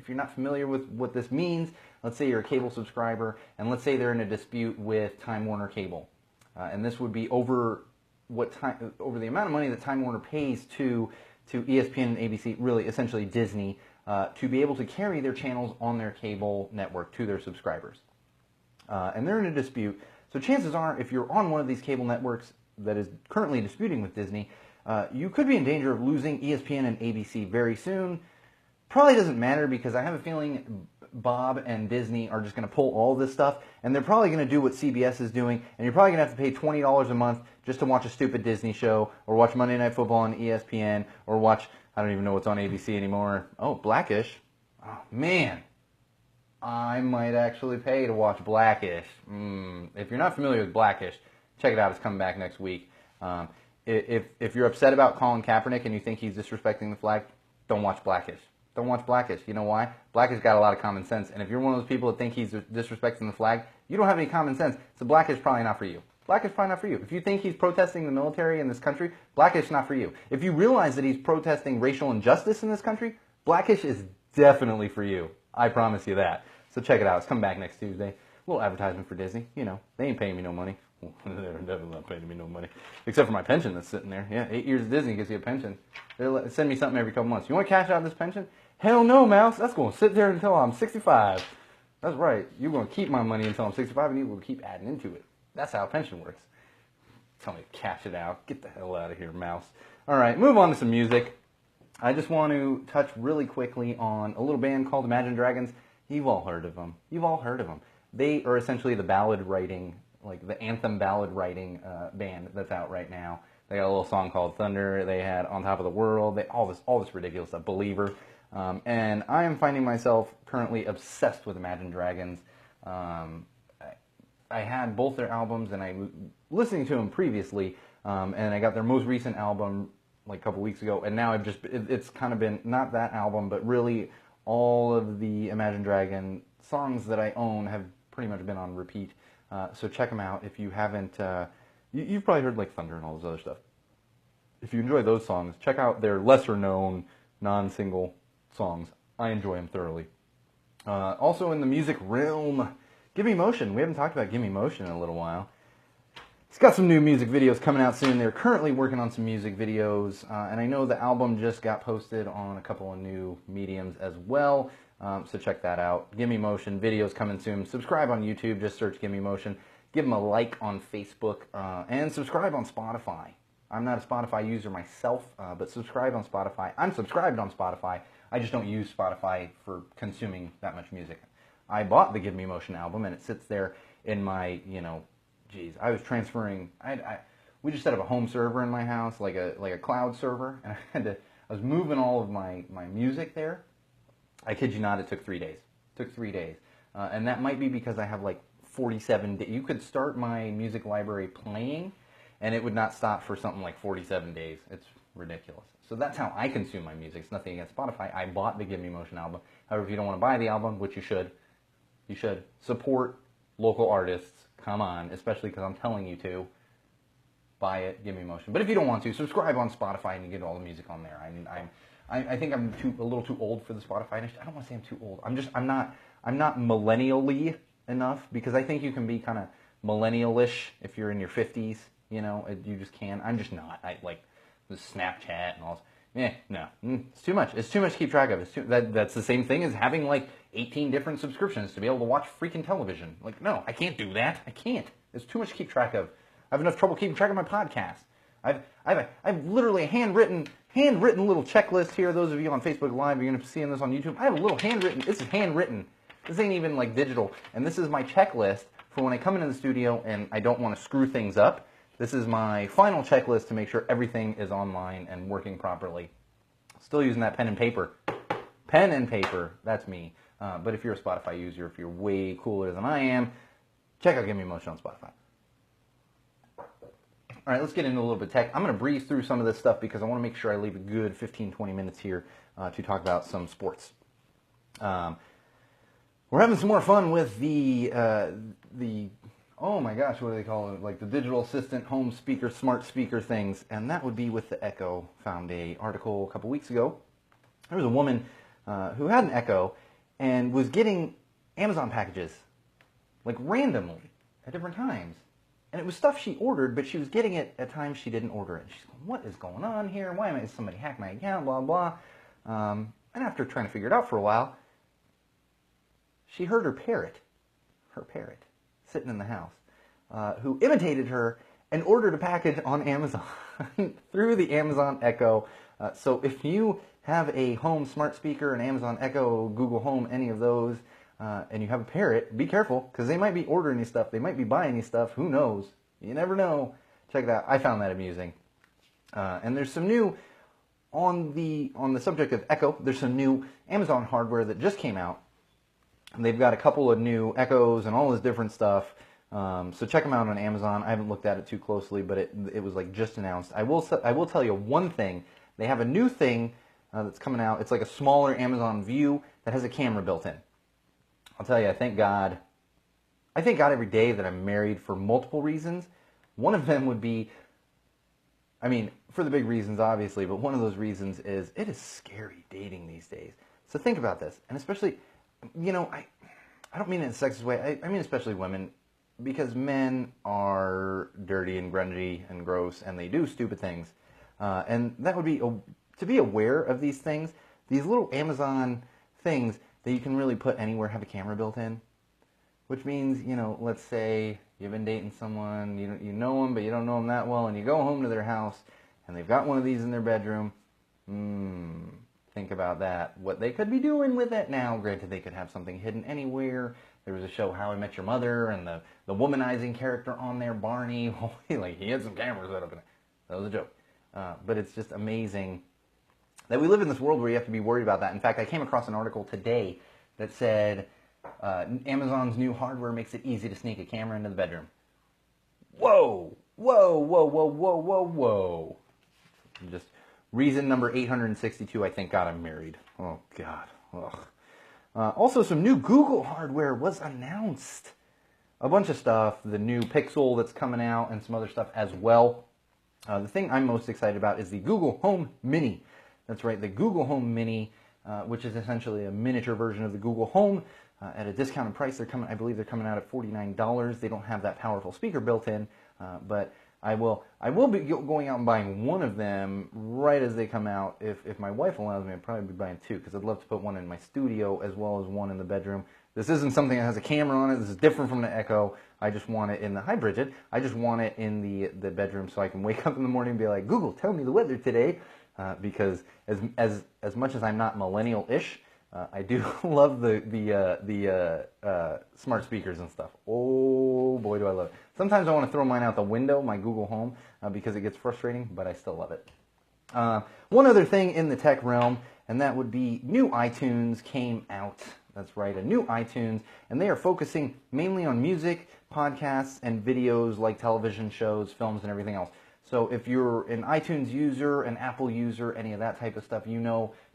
you're not familiar with what this means, let's say you're a cable subscriber, and let's say they're in a dispute with Time Warner Cable, and this would be over the amount of money that Time Warner pays to ESPN and ABC, really essentially Disney, to be able to carry their channels on their cable network to their subscribers. And they're in a dispute. So chances are, if you're on one of these cable networks that is currently disputing with Disney, you could be in danger of losing ESPN and ABC very soon. Probably doesn't matter, because I have a feeling Bob and Disney are just going to pull all this stuff, and they're probably going to do what CBS is doing, and you're probably going to have to pay $20 a month just to watch a stupid Disney show, or watch Monday Night Football on ESPN, or watch, I don't even know what's on ABC anymore. Oh, Blackish. Oh, man. I might actually pay to watch Blackish. If you're not familiar with Blackish, check it out. It's coming back next week. If you're upset about Colin Kaepernick and you think he's disrespecting the flag, don't watch Blackish. Don't watch Blackish. You know why? Blackish got a lot of common sense, and if you're one of those people that think he's disrespecting the flag, you don't have any common sense, so Blackish probably not for you. Blackish probably not for you. If you think he's protesting the military in this country, Blackish not for you. If you realize that he's protesting racial injustice in this country, Blackish is definitely for you. I promise you that. So check it out. It's coming back next Tuesday. A little advertisement for Disney. You know, they ain't paying me no money. They're definitely not paying me no money. Except for my pension that's sitting there. Yeah, 8 years of Disney gives you a pension. They send me something every couple months. You want to cash out this pension? Hell no, Mouse. That's going to sit there until I'm 65. That's right. You're going to keep my money until I'm 65, and you're going to keep adding into it. That's how a pension works. Tell me to cash it out. Get the hell out of here, Mouse. All right, move on to some music. I just want to touch really quickly on a little band called Imagine Dragons. You've all heard of them. You've all heard of them. They are essentially the ballad writing, like the anthem ballad writing band that's out right now. They got a little song called Thunder. They had On Top of the World. They all this ridiculous stuff. Believer. And I am finding myself currently obsessed with Imagine Dragons. I had both their albums, and I was listening to them previously, and I got their most recent album like a couple weeks ago, and now it's kind of been, not that album, but really all of the Imagine Dragon songs that I own have pretty much been on repeat. So check them out if you haven't. You've probably heard like Thunder and all this other stuff. If you enjoy those songs, check out their lesser known, non-single songs. I enjoy them thoroughly. Also in the music realm, Gimme Motion. We haven't talked about Gimme Motion in a little while. He's got some new music videos coming out soon. They're currently working on some music videos, and I know the album just got posted on a couple of new mediums as well, so check that out. Gimme Motion, videos coming soon. Subscribe on YouTube, just search Gimme Motion. Give them a like on Facebook, and subscribe on Spotify. I'm not a Spotify user myself, but subscribe on Spotify. I'm subscribed on Spotify. I just don't use Spotify for consuming that much music. I bought the Gimme Motion album, and it sits there in my, I was transferring. We just set up a home server in my house, like a cloud server, and I was moving all of my music there. I kid you not, it took 3 days. It took 3 days, and that might be because I have like 47 days. You could start my music library playing, and it would not stop for something like 47 days. It's ridiculous. So that's how I consume my music. It's nothing against Spotify. I bought the Gimme Motion album. However, if you don't want to buy the album, which you should support local artists. Come on, especially because I'm telling you to. Buy it, Gimme Motion. But if you don't want to, subscribe on Spotify and you get all the music on there. I think I'm a little too old for the Spotify. I don't want to say I'm too old. I'm not millennial-y enough, because I think you can be kind of millennial-ish if you're in your 50s. You just can. I'm just not. I like the Snapchat and all this. No. It's too much. It's too much to keep track of. That's the same thing as having like 18 different subscriptions to be able to watch freaking television. Like, no, I can't do that. I can't. It's too much to keep track of. I have enough trouble keeping track of my podcast. I've literally a handwritten little checklist here. Those of you on Facebook Live, you're going to be seeing this on YouTube. I have a little handwritten. This is handwritten. This ain't even like digital. And this is my checklist for when I come into the studio and I don't want to screw things up. This is my final checklist to make sure everything is online and working properly. Still using that pen and paper. Pen and paper. That's me. But if you're a Spotify user, if you're way cooler than I am, check out Gimme Motion on Spotify. All right, let's get into a little bit of tech. I'm going to breeze through some of this stuff because I want to make sure I leave a good 15, 20 minutes here to talk about some sports. We're having some more fun with the oh my gosh, what do they call it? Like the digital assistant, home speaker, smart speaker things. And that would be with the Echo. Found an article a couple weeks ago. There was a woman who had an Echo and was getting Amazon packages, like randomly, at different times. And it was stuff she ordered, but she was getting it at times she didn't order it. She's going, what is going on here? Why is somebody hacked my account, blah, blah. And after trying to figure it out for a while, she heard her parrot, sitting in the house, who imitated her and ordered a package on Amazon through the Amazon Echo. So if you have a home smart speaker, an Amazon Echo, Google Home, any of those, and you have a parrot, be careful, because they might be ordering you stuff. They might be buying you stuff. Who knows? You never know. Check it out. I found that amusing. And there's some new, on the subject of Echo, there's some new Amazon hardware that just came out. And they've got a couple of new Echoes and all this different stuff. So check them out on Amazon. I haven't looked at it too closely, but it was like just announced. I will tell you one thing. They have a new thing that's coming out. It's like a smaller Amazon View that has a camera built in. I'll tell you, I thank God every day that I'm married for multiple reasons. One of them would be, I mean, for the big reasons, obviously, but one of those reasons is it is scary dating these days. So think about this, and especially, I don't mean it in a sexist way. I mean especially women. because men are dirty and grungy and gross, and they do stupid things. And that would be to be aware of these things. These little Amazon things that you can really put anywhere have a camera built in, which means, let's say you've been dating someone, you know them, but you don't know them that well, and you go home to their house, and they've got one of these in their bedroom. Think about that. What they could be doing with it now. Granted, they could have something hidden anywhere. There was a show, How I Met Your Mother, and the womanizing character on there, Barney, he had some cameras set up in it. That was a joke. But it's just amazing that we live in this world where you have to be worried about that. In fact, I came across an article today that said Amazon's new hardware makes it easy to sneak a camera into the bedroom. Whoa! Whoa, whoa, whoa, whoa, whoa, whoa. Just reason number 862, I thank God I'm married. Oh, God. Ugh. Also, some new Google hardware was announced. A bunch of stuff, the new Pixel that's coming out, and some other stuff as well. The thing I'm most excited about is the Google Home Mini. That's right, the Google Home Mini, which is essentially a miniature version of the Google Home at a discounted price. I believe they're coming out at $49. They don't have that powerful speaker built in, but I will be going out and buying one of them right as they come out. If my wife allows me, I'd probably be buying two, because I'd love to put one in my studio as well as one in the bedroom. This isn't something that has a camera on it. This is different from the Echo. I just want it in the, hi Bridget, I just want it in the bedroom so I can wake up in the morning and be like, Google, tell me the weather today. Because as much as I'm not millennial-ish, I do love the smart speakers and stuff. Oh boy, do I love it. Sometimes I want to throw mine out the window, my Google Home, because it gets frustrating, but I still love it. One other thing in the tech realm, and that would be new iTunes came out. That's right, a new iTunes, and they are focusing mainly on music, podcasts, and videos like television shows, films, and everything else. So if you're an iTunes user, an Apple user, any of that type of stuff, you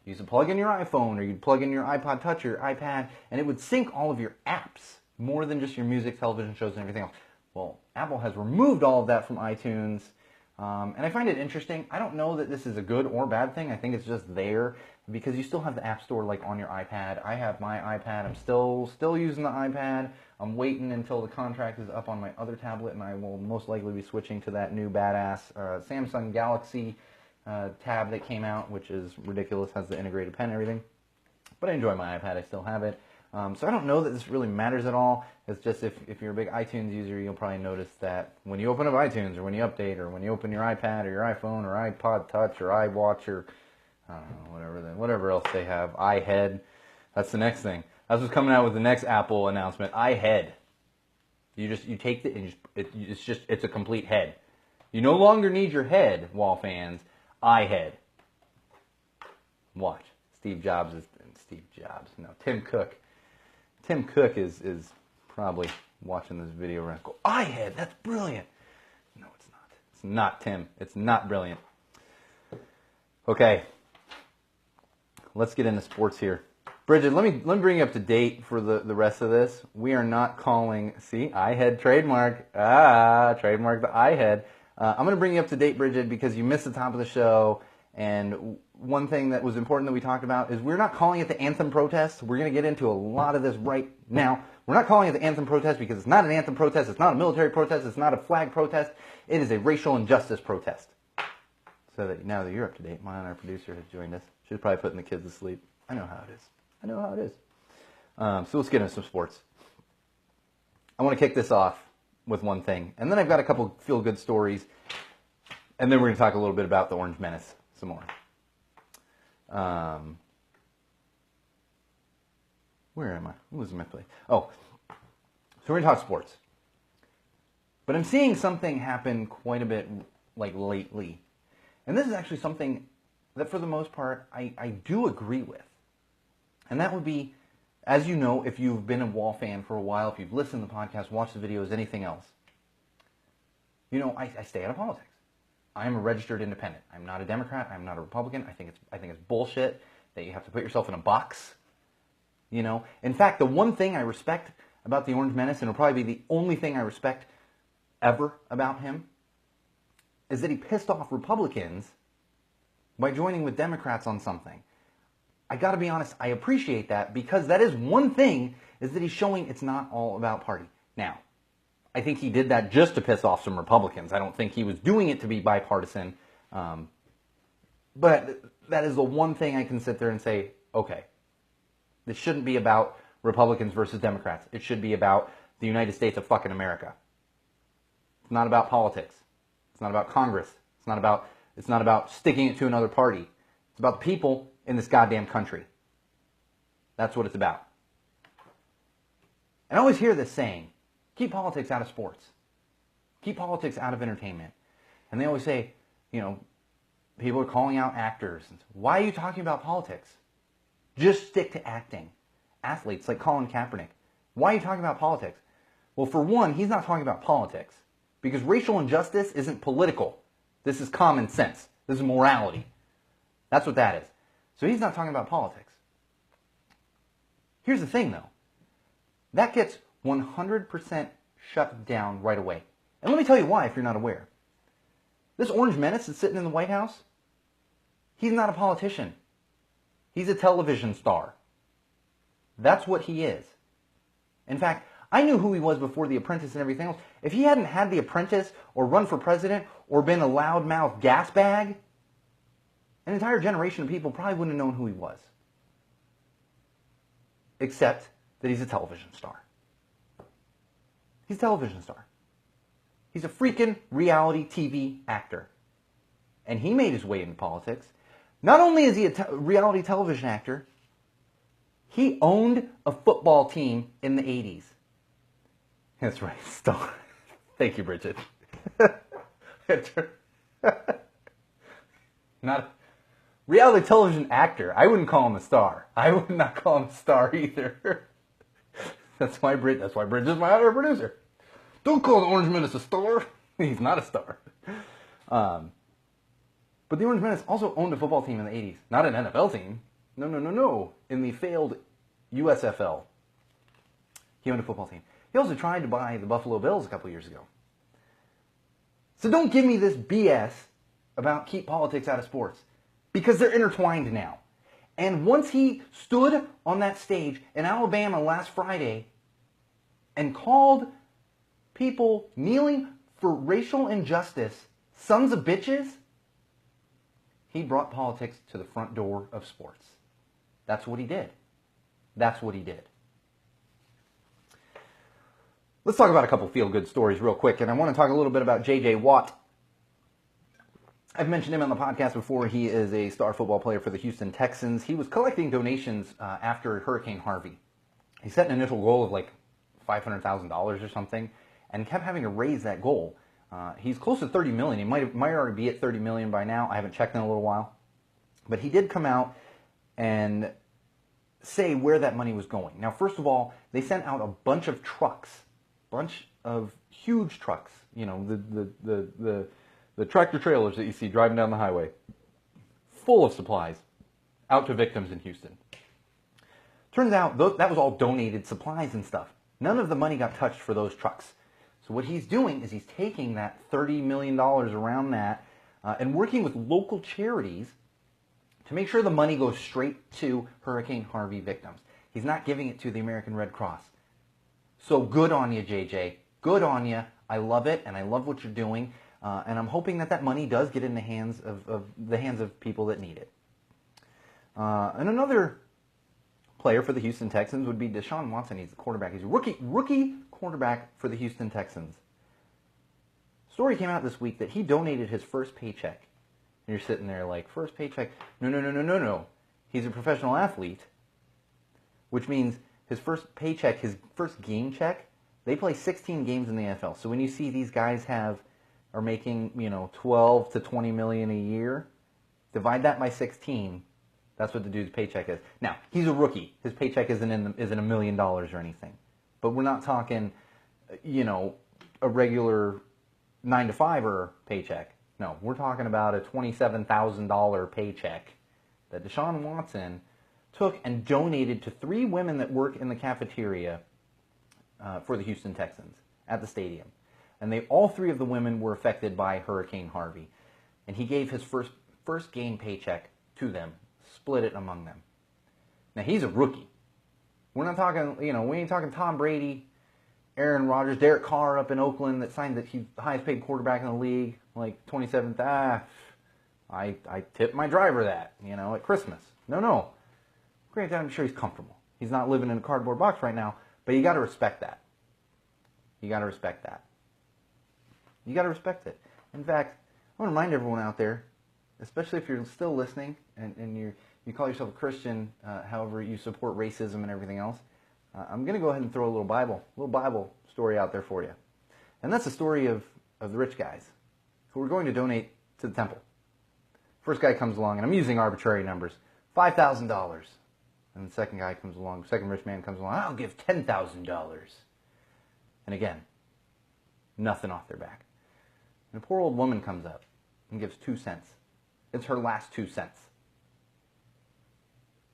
use a plug in your iPhone, or you'd plug in your iPod Touch or your iPad, and it would sync all of your apps, more than just your music, television shows, and everything else. Well, Apple has removed all of that from iTunes, and I find it interesting. I don't know that this is a good or bad thing. I think it's just there, because you still have the App Store like on your iPad. I have my iPad. I'm still using the iPad. I'm waiting until the contract is up on my other tablet, and I will most likely be switching to that new badass Samsung Galaxy tab that came out, which is ridiculous, has the integrated pen and everything. But I enjoy my iPad. I still have it. So I don't know that this really matters at all. It's just if you're a big iTunes user, you'll probably notice that when you open up iTunes, or when you update, or when you open your iPad or your iPhone or iPod Touch or iWatch or I don't know, whatever else they have, iHead. That's the next thing. That's what's coming out with the next Apple announcement. iHead. You take it's a complete head. You no longer need your head, wall fans. iHead. Watch. Tim Cook. Tim Cook is probably watching this video and go, iHead, that's brilliant. No, it's not. It's not, Tim. It's not brilliant. Okay. Let's get into sports here. Bridget, let me bring you up to date for the rest of this. We are not calling, see, iHead trademark. Trademark the iHead. I'm going to bring you up to date, Bridget, because you missed the top of the show. And one thing that was important that we talked about is we're not calling it the anthem protest. We're going to get into a lot of this right now. We're not calling it the anthem protest because it's not an anthem protest. It's not a military protest. It's not a flag protest. It is a racial injustice protest. So that now that you're up to date, Maya, our producer, has joined us. She's probably putting the kids to sleep. I know how it is. So let's get into some sports. I want to kick this off with one thing. And then I've got a couple feel-good stories. And then we're going to talk a little bit about the Orange Menace some more. Where am I? I'm losing my place. Oh, so we're going to talk sports. But I'm seeing something happen quite a bit like lately. And this is actually something that for the most part I do agree with. And that would be, as you know, if you've been a Wall fan for a while, if you've listened to the podcast, watched the videos, anything else, I stay out of politics. I am a registered independent. I'm not a Democrat. I'm not a Republican. I think it's bullshit that you have to put yourself in a box. In fact, the one thing I respect about the Orange Menace, and it'll probably be the only thing I respect ever about him, is that he pissed off Republicans by joining with Democrats on something. I got to be honest, I appreciate that, because that is one thing, is that he's showing it's not all about party. Now, I think he did that just to piss off some Republicans. I don't think he was doing it to be bipartisan. But that is the one thing I can sit there and say, okay, this shouldn't be about Republicans versus Democrats. It should be about the United States of fucking America. It's not about politics. It's not about Congress. It's not about sticking it to another party. It's about the people in this goddamn country. That's what it's about. And I always hear this saying, keep politics out of sports. Keep politics out of entertainment. And they always say, people are calling out actors. Why are you talking about politics? Just stick to acting. Athletes like Colin Kaepernick. Why are you talking about politics? Well, for one, he's not talking about politics. Because racial injustice isn't political. This is common sense. This is morality. That's what that is. So he's not talking about politics. Here's the thing, though. That gets 100% shut down right away. And let me tell you why, if you're not aware. This orange menace that's sitting in the White House, he's not a politician. He's a television star. That's what he is. In fact, I knew who he was before The Apprentice and everything else. If he hadn't had The Apprentice or run for president or been a loudmouth gas bag, an entire generation of people probably wouldn't have known who he was. Except that he's a television star. He's a television star. He's a freaking reality TV actor. And he made his way into politics. Not only is he a reality television actor, he owned a football team in the 80s. That's right, star. Thank you, Bridget. Not a reality television actor. I wouldn't call him a star. I would not call him a star either. That's why Bridget's my other producer. Don't call the Orange Menace a star. He's not a star. But the Orange Menace also owned a football team in the 80s. Not an NFL team. No. In the failed USFL. He owned a football team. He also tried to buy the Buffalo Bills a couple years ago. So don't give me this BS about keep politics out of sports. Because they're intertwined now. And once he stood on that stage in Alabama last Friday and called people kneeling for racial injustice sons of bitches, he brought politics to the front door of sports. That's what he did. That's what he did. Let's talk about a couple feel-good stories real quick, and I want to talk a little bit about J.J. Watt. I've mentioned him on the podcast before. He is a star football player for the Houston Texans. He was collecting donations after Hurricane Harvey. He set an initial goal of like $500,000 or something, and kept having to raise that goal. He's close to $30 million. He might already be at $30 million by now. I haven't checked in a little while. But he did come out and say where that money was going. Now, first of all, they sent out a bunch of trucks, bunch of huge trucks, the tractor trailers that you see driving down the highway, full of supplies, out to victims in Houston. Turns out that was all donated supplies and stuff. None of the money got touched for those trucks. So what he's doing is he's taking that $30 million around that and working with local charities to make sure the money goes straight to Hurricane Harvey victims. He's not giving it to the American Red Cross. So good on you, JJ. Good on you. I love it, and I love what you're doing. And I'm hoping that money does get in the hands of people that need it. And another player for the Houston Texans would be Deshaun Watson. He's the quarterback. He's a rookie quarterback for the Houston Texans. Story came out this week that he donated his first paycheck. And you're sitting there like, first paycheck? No. He's a professional athlete, which means his first paycheck, his first game check, they play 16 games in the NFL. So when you see these guys are making, 12 to 20 million a year, divide that by 16, that's what the dude's paycheck is. Now, he's a rookie. His paycheck isn't $1 million or anything. But we're not talking, a regular 9-to-5er paycheck. No, we're talking about a $27,000 paycheck that Deshaun Watson took and donated to 3 women that work in the cafeteria for the Houston Texans at the stadium. And all 3 of the women were affected by Hurricane Harvey. And he gave his first game paycheck to them, split it among them. Now, he's a rookie. We're not talking, we ain't talking Tom Brady. Aaron Rodgers, Derek Carr up in Oakland that signed that he's the highest paid quarterback in the league, like 27th. I tipped my driver that, at Christmas. No. Granted, I'm sure he's comfortable. He's not living in a cardboard box right now, but you got to respect that. You got to respect that. You got to respect it. In fact, I want to remind everyone out there, especially if you're still listening and you call yourself a Christian, however you support racism and everything else, I'm going to go ahead and throw a little Bible story out there for you. And that's the story of the rich guys who are going to donate to the temple. First guy comes along, and I'm using arbitrary numbers, $5,000. And the second guy comes along, second rich man comes along, I'll give $10,000. And again, nothing off their back. And a poor old woman comes up and gives 2 cents. It's her last 2 cents.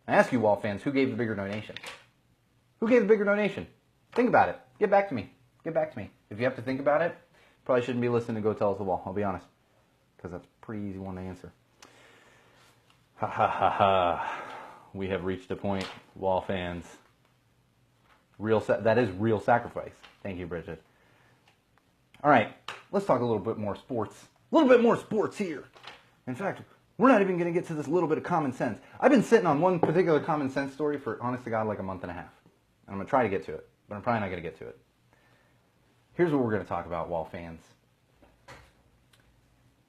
I ask you, Wall fans, who gave the bigger donation? Who gave the bigger donation? Think about it. Get back to me. If you have to think about it, probably shouldn't be listening to Go Tell Us the Wall, I'll be honest. Because that's a pretty easy one to answer. Ha ha ha ha. We have reached a point, Wall fans. That is real sacrifice. Thank you, Bridget. All right, let's talk a little bit more sports. A little bit more sports here. In fact, we're not even going to get to this little bit of common sense. I've been sitting on one particular common sense story for, honest to God, like a month and a half. And I'm going to try to get to it, but I'm probably not going to get to it. Here's what we're going to talk about, Wall fans.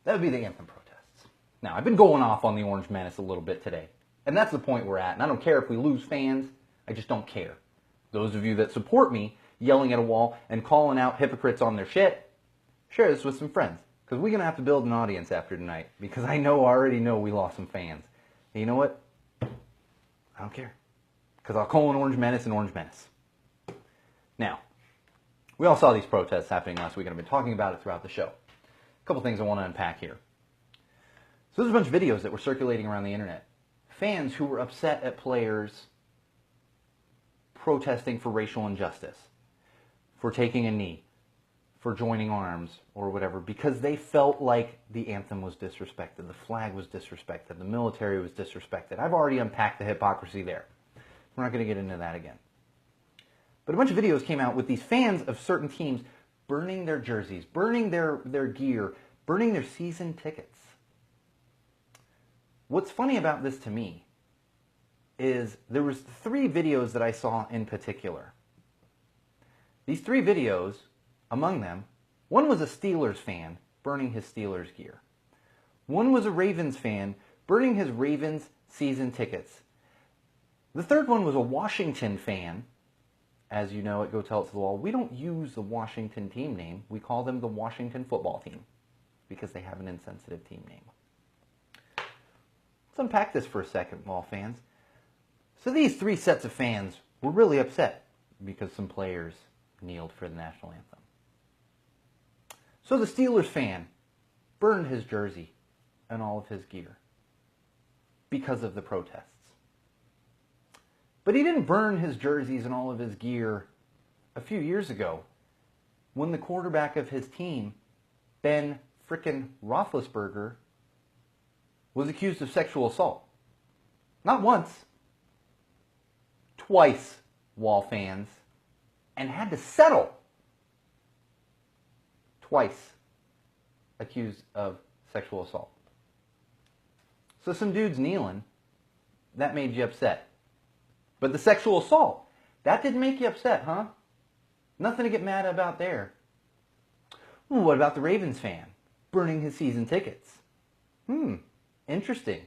That would be the anthem protests. Now, I've been going off on the Orange Menace a little bit today. And that's the point we're at. And I don't care if we lose fans. I just don't care. Those of you that support me yelling at a wall and calling out hypocrites on their shit, share this with some friends. Because we're going to have to build an audience after tonight. Because I already know we lost some fans. And you know what? I don't care. Because I'll call an Orange Menace an Orange Menace. Now, we all saw these protests happening last week, and I've been talking about it throughout the show. A couple things I want to unpack here. So there's a bunch of videos that were circulating around the internet. Fans who were upset at players protesting for racial injustice, for taking a knee, for joining arms, or whatever, because they felt like the anthem was disrespected, the flag was disrespected, the military was disrespected. I've already unpacked the hypocrisy there. We're not going to get into that again. But a bunch of videos came out with these fans of certain teams burning their jerseys, burning their gear, burning their season tickets. What's funny about this to me is there was 3 videos that I saw in particular. These 3 videos, among them, one was a Steelers fan burning his Steelers gear. One was a Ravens fan burning his Ravens season tickets. The third one was a Washington fan. As you know, at Go Tell It to the Wall, we don't use the Washington team name. We call them the Washington football team because they have an insensitive team name. Let's unpack this for a second, Wall fans. So these 3 sets of fans were really upset because some players kneeled for the national anthem. So the Steelers fan burned his jersey and all of his gear because of the protests. But he didn't burn his jerseys and all of his gear a few years ago when the quarterback of his team, Ben frickin' Roethlisberger, was accused of sexual assault. Not once, twice, Wall fans, and had to settle. Twice accused of sexual assault. So some dude's kneeling, that made you upset. But the sexual assault, that didn't make you upset, huh? Nothing to get mad about there. Well, what about the Ravens fan burning his season tickets? Interesting.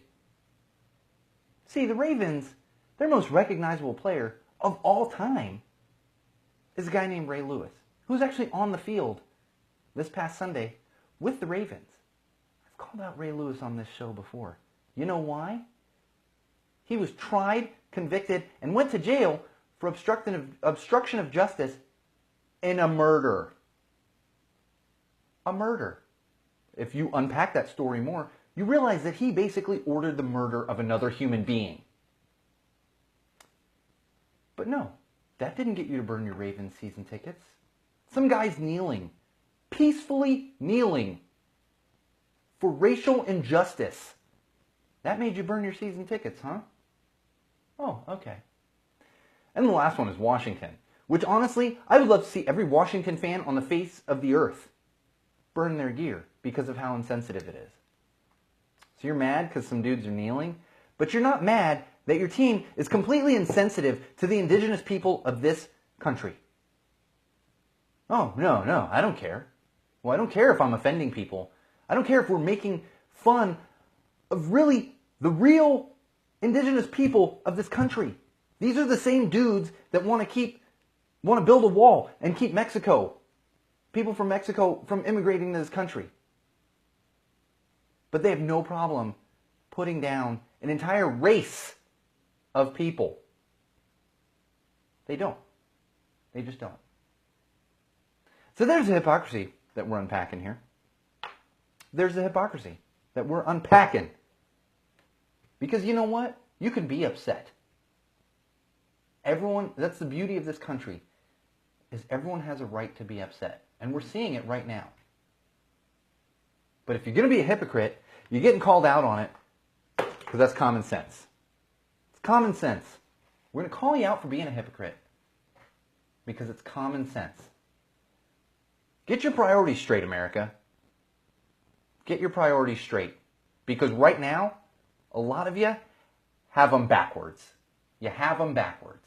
See, the Ravens, their most recognizable player of all time is a guy named Ray Lewis, who's actually on the field this past Sunday with the Ravens. I've called out Ray Lewis on this show before. You know why? He was tried, convicted, and went to jail for obstruction of justice in a murder. A murder. If you unpack that story more, you realize that he basically ordered the murder of another human being. But no, that didn't get you to burn your Ravens season tickets. Some guy's kneeling, peacefully kneeling for racial injustice. That made you burn your season tickets, huh? Oh, okay. And the last one is Washington. which honestly, I would love to see every Washington fan on the face of the earth burn their gear because of how insensitive it is. So you're mad because some dudes are kneeling, but you're not mad that your team is completely insensitive to the indigenous people of this country. Oh, no, I don't care. Well, I don't care if I'm offending people. I don't care if we're making fun of really the real indigenous people of this country. These are the same dudes that want to build a wall and keep people from Mexico from immigrating to this country. But they have no problem putting down an entire race of people. They don't. They just don't. So there's the hypocrisy that we're unpacking here. There's the hypocrisy that we're unpacking. Because you know what? You can be upset. That's the beauty of this country, is everyone has a right to be upset. And we're seeing it right now. But if you're going to be a hypocrite, you're getting called out on it because that's common sense. It's common sense. We're going to call you out for being a hypocrite because it's common sense. Get your priorities straight, America. Get your priorities straight. Because right now, a lot of you have them backwards. You have them backwards.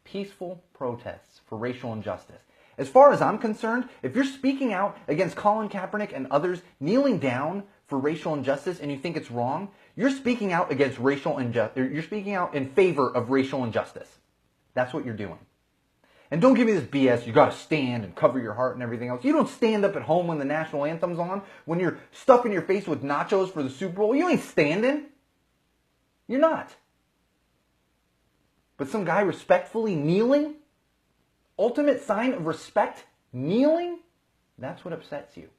Peaceful protests for racial injustice. As far as I'm concerned, if you're speaking out against Colin Kaepernick and others kneeling down for racial injustice and you think it's wrong, you're speaking out against racial injustice. You're speaking out in favor of racial injustice. That's what you're doing. And don't give me this BS, you gotta stand and cover your heart and everything else. You don't stand up at home when the national anthem's on, when you're stuffing your face with nachos for the Super Bowl. You ain't standing. You're not. But some guy respectfully kneeling, ultimate sign of respect, kneeling, that's what upsets you.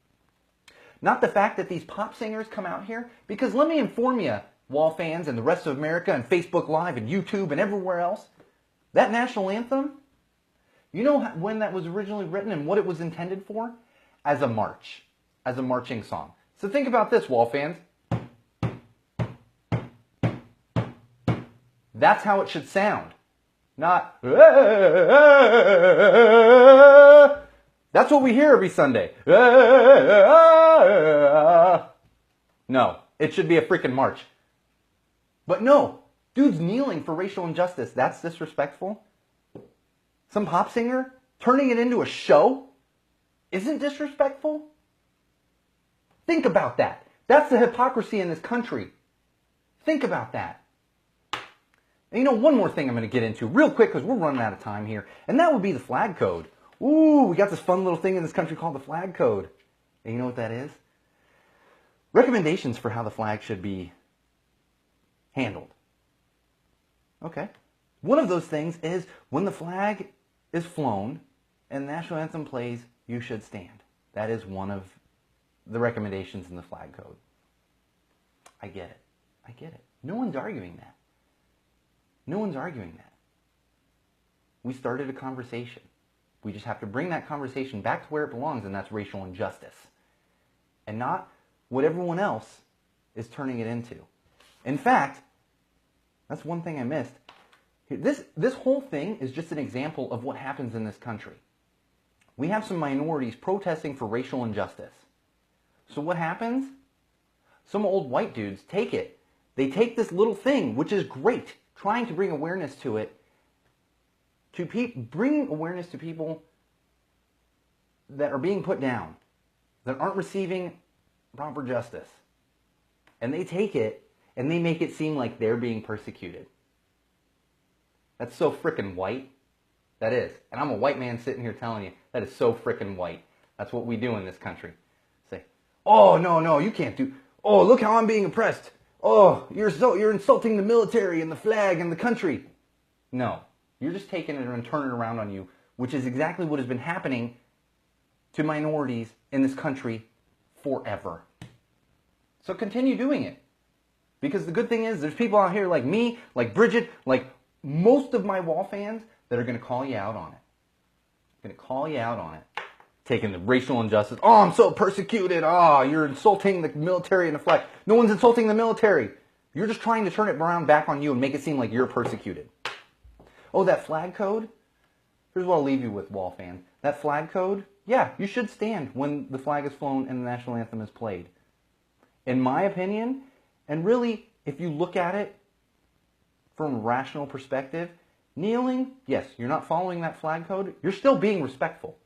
Not the fact that these pop singers come out here, because let me inform you, Wall fans and the rest of America and Facebook Live and YouTube and everywhere else, that national anthem, you know when that was originally written and what it was intended for? As a march, as a marching song. So think about this, Wall fans. That's how it should sound. Not, that's what we hear every Sunday. No, it should be a freaking march. But no, dudes kneeling for racial injustice, that's disrespectful. Some pop singer turning it into a show isn't disrespectful. Think about that. That's the hypocrisy in this country. Think about that. And you know, one more thing I'm going to get into real quick because we're running out of time here, and that would be the flag code. Ooh, we got this fun little thing in this country called the flag code. And you know what that is? Recommendations for how the flag should be handled. Okay. One of those things is when the flag is flown and the national anthem plays, you should stand. That is one of the recommendations in the flag code. I get it. I get it. No one's arguing that. No one's arguing that. We started a conversation. We just have to bring that conversation back to where it belongs, and that's racial injustice. And not what everyone else is turning it into. In fact, that's one thing I missed. This whole thing is just an example of what happens in this country. We have some minorities protesting for racial injustice. So what happens? Some old white dudes take it. They take this little thing, which is great, trying to bring awareness to it, bring awareness to people that are being put down, that aren't receiving proper justice. And they take it and they make it seem like they're being persecuted. That's so frickin' white. That is. And I'm a white man sitting here telling you, that is so frickin' white. That's what we do in this country. Say, oh, no, you can't do, oh, look how I'm being oppressed. Oh, you're insulting the military and the flag and the country. No, you're just taking it and turning it around on you, which is exactly what has been happening to minorities in this country forever. So continue doing it. Because the good thing is, there's people out here like me, like Bridget, like most of my Wall fans that are going to call you out on it. Going to call you out on it. Taking the racial injustice. Oh, I'm so persecuted. Oh, you're insulting the military and the flag. No one's insulting the military. You're just trying to turn it around back on you and make it seem like you're persecuted. Oh, that flag code? Here's what I'll leave you with, Wall fans. That flag code, yeah, you should stand when the flag is flown and the national anthem is played. In my opinion, and really, if you look at it from a rational perspective, kneeling, yes, you're not following that flag code. You're still being respectful.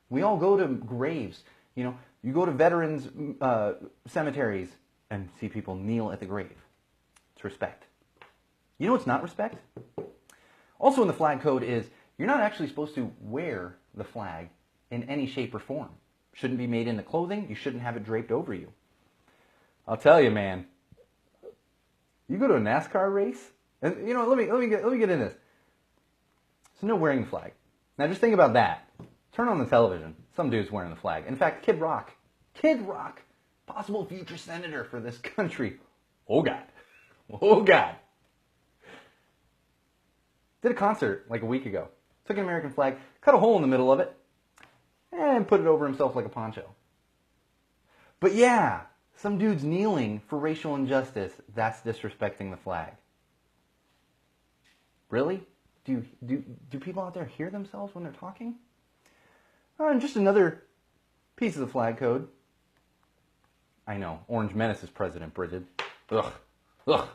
We all go to graves. You go to veterans' cemeteries and see people kneel at the grave. It's respect. You know what's not respect? Also in the flag code is you're not actually supposed to wear the flag in any shape or form. It shouldn't be made into clothing. You shouldn't have it draped over you. I'll tell you, man. You go to a NASCAR race, and let me get in this. So no wearing the flag. Now just think about that. Turn on the television. Some dude's wearing the flag. In fact, Kid Rock, possible future senator for this country. Oh God. Did a concert like a week ago. Took an American flag, cut a hole in the middle of it, and put it over himself like a poncho. But yeah, some dude's kneeling for racial injustice. That's disrespecting the flag. Really? Do people out there hear themselves when they're talking? And just another piece of the flag code. I know, Orange Menace is president, Bridget. Ugh.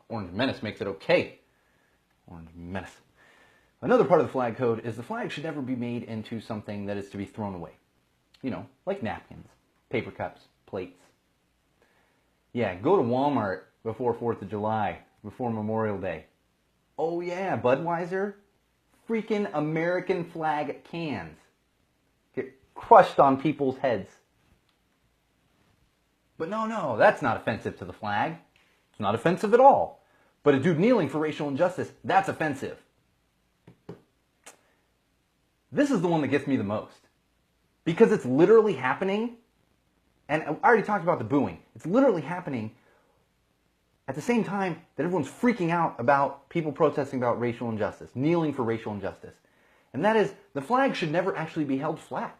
Orange Menace makes it okay. Orange Menace. Another part of the flag code is the flag should never be made into something that is to be thrown away. Like napkins, paper cups, plates. Yeah, go to Walmart before 4th of July, before Memorial Day. Oh yeah, Budweiser, freaking American flag cans get crushed on people's heads. But no, that's not offensive to the flag. It's not offensive at all. But a dude kneeling for racial injustice, that's offensive. This is the one that gets me the most. Because it's literally happening, and I already talked about the booing. It's literally happening at the same time that everyone's freaking out about people protesting about racial injustice, kneeling for racial injustice. And that is, the flag should never actually be held flat.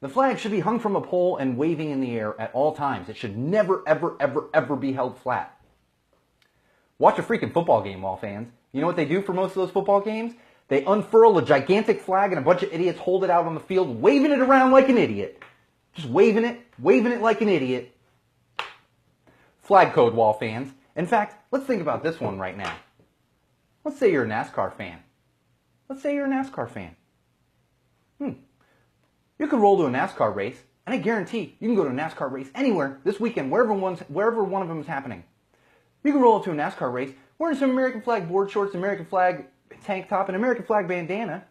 The flag should be hung from a pole and waving in the air at all times. It should never, ever, ever, ever be held flat. Watch a freaking football game, all fans. You know what they do for most of those football games? They unfurl a gigantic flag and a bunch of idiots hold it out on the field, waving it around like an idiot. Just waving it like an idiot. Flag code, Wall fans. In fact, let's think about this one right now. Let's say you're a NASCAR fan. You can roll to a NASCAR race, and I guarantee you can go to a NASCAR race anywhere this weekend, wherever one of them is happening. You can roll up to a NASCAR race wearing some American flag board shorts, American flag tank top, and American flag bandana,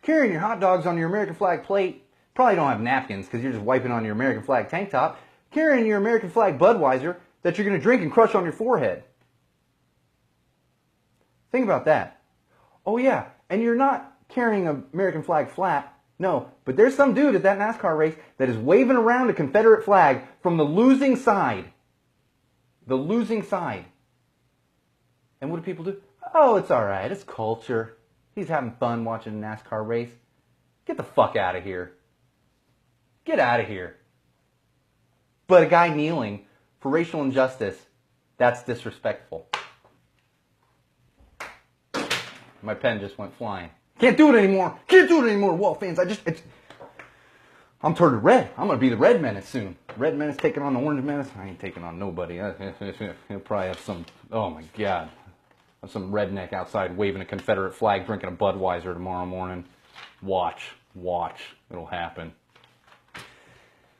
carrying your hot dogs on your American flag plate. Probably don't have napkins because you're just wiping on your American flag tank top. Carrying your American flag Budweiser that you're going to drink and crush on your forehead. Think about that. Oh yeah, and you're not carrying an American flag flat. No, but there's some dude at that NASCAR race that is waving around a Confederate flag from the losing side. The losing side. And what do people do? Oh, it's alright, it's culture. He's having fun watching a NASCAR race. Get the fuck out of here. Get out of here. But a guy kneeling for racial injustice, that's disrespectful. My pen just went flying. Can't do it anymore, Wall fans. I'm turned red. I'm going to be the Red Menace soon. Red Menace taking on the Orange Menace. I ain't taking on nobody. He'll probably have some, oh my God, have some redneck outside waving a Confederate flag, drinking a Budweiser tomorrow morning. Watch. It'll happen.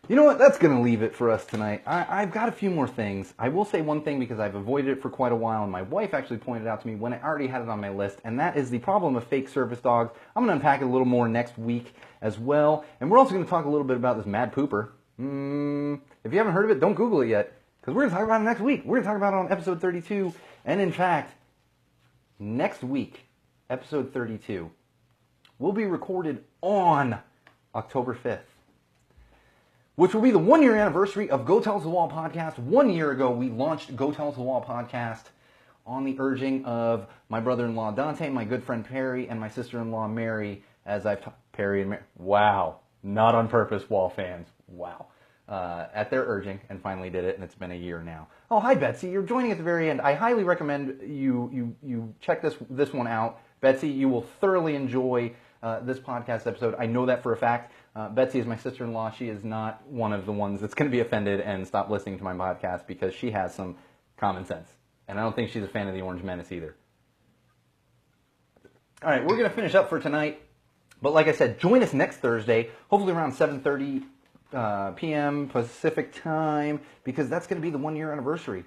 You know what? That's going to leave it for us tonight. I've got a few more things. I will say one thing because I've avoided it for quite a while, and my wife actually pointed out to me when I already had it on my list, and that is the problem of fake service dogs. I'm going to unpack it a little more next week as well, and we're also going to talk a little bit about this mad pooper. If you haven't heard of it, don't Google it yet, because we're going to talk about it next week. We're going to talk about it on episode 32, and in fact, next week, episode 32, will be recorded on October 5th. Which will be the 1-year anniversary of Go Tell Us the Wall podcast. 1 year ago, we launched Go Tell Us the Wall podcast on the urging of my brother-in-law Dante, my good friend Perry, and my sister-in-law Mary, as I've Perry and Mary. Wow. Not on purpose, Wall fans. Wow. At their urging, and finally did it, and it's been a year now. Oh, hi, Betsy. You're joining at the very end. I highly recommend you check this one out. Betsy, you will thoroughly enjoy this podcast episode. I know that for a fact. Betsy is my sister-in-law. She is not one of the ones that's going to be offended and stop listening to my podcast because she has some common sense. And I don't think she's a fan of the Orange Menace either. All right, we're going to finish up for tonight. But like I said, join us next Thursday, hopefully around 7:30 p.m. Pacific time, because that's going to be the 1-year anniversary.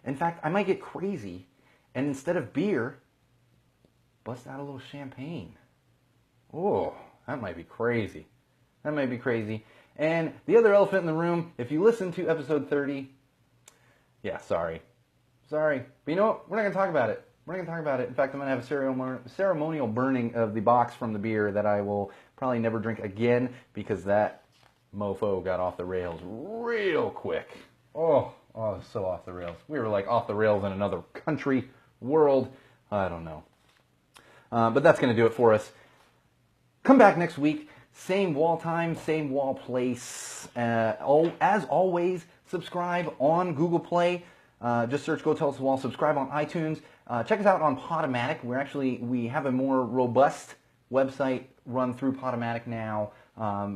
In fact, I might get crazy, and instead of beer, bust out a little champagne. Oh, that might be crazy. That might be crazy. And the other elephant in the room, if you listen to episode 30, yeah, sorry. But you know what? We're not going to talk about it. We're not going to talk about it. In fact, I'm going to have a ceremonial burning of the box from the beer that I will probably never drink again because that mofo got off the rails real quick. Oh, so off the rails. We were like off the rails in another country, world. I don't know. But that's going to do it for us. Come back next week. Same wall time, same wall place. As always, subscribe on Google Play. Just search Go Tell Us the Wall. Subscribe on iTunes. Check us out on Podomatic. We have a more robust website run through Podomatic now.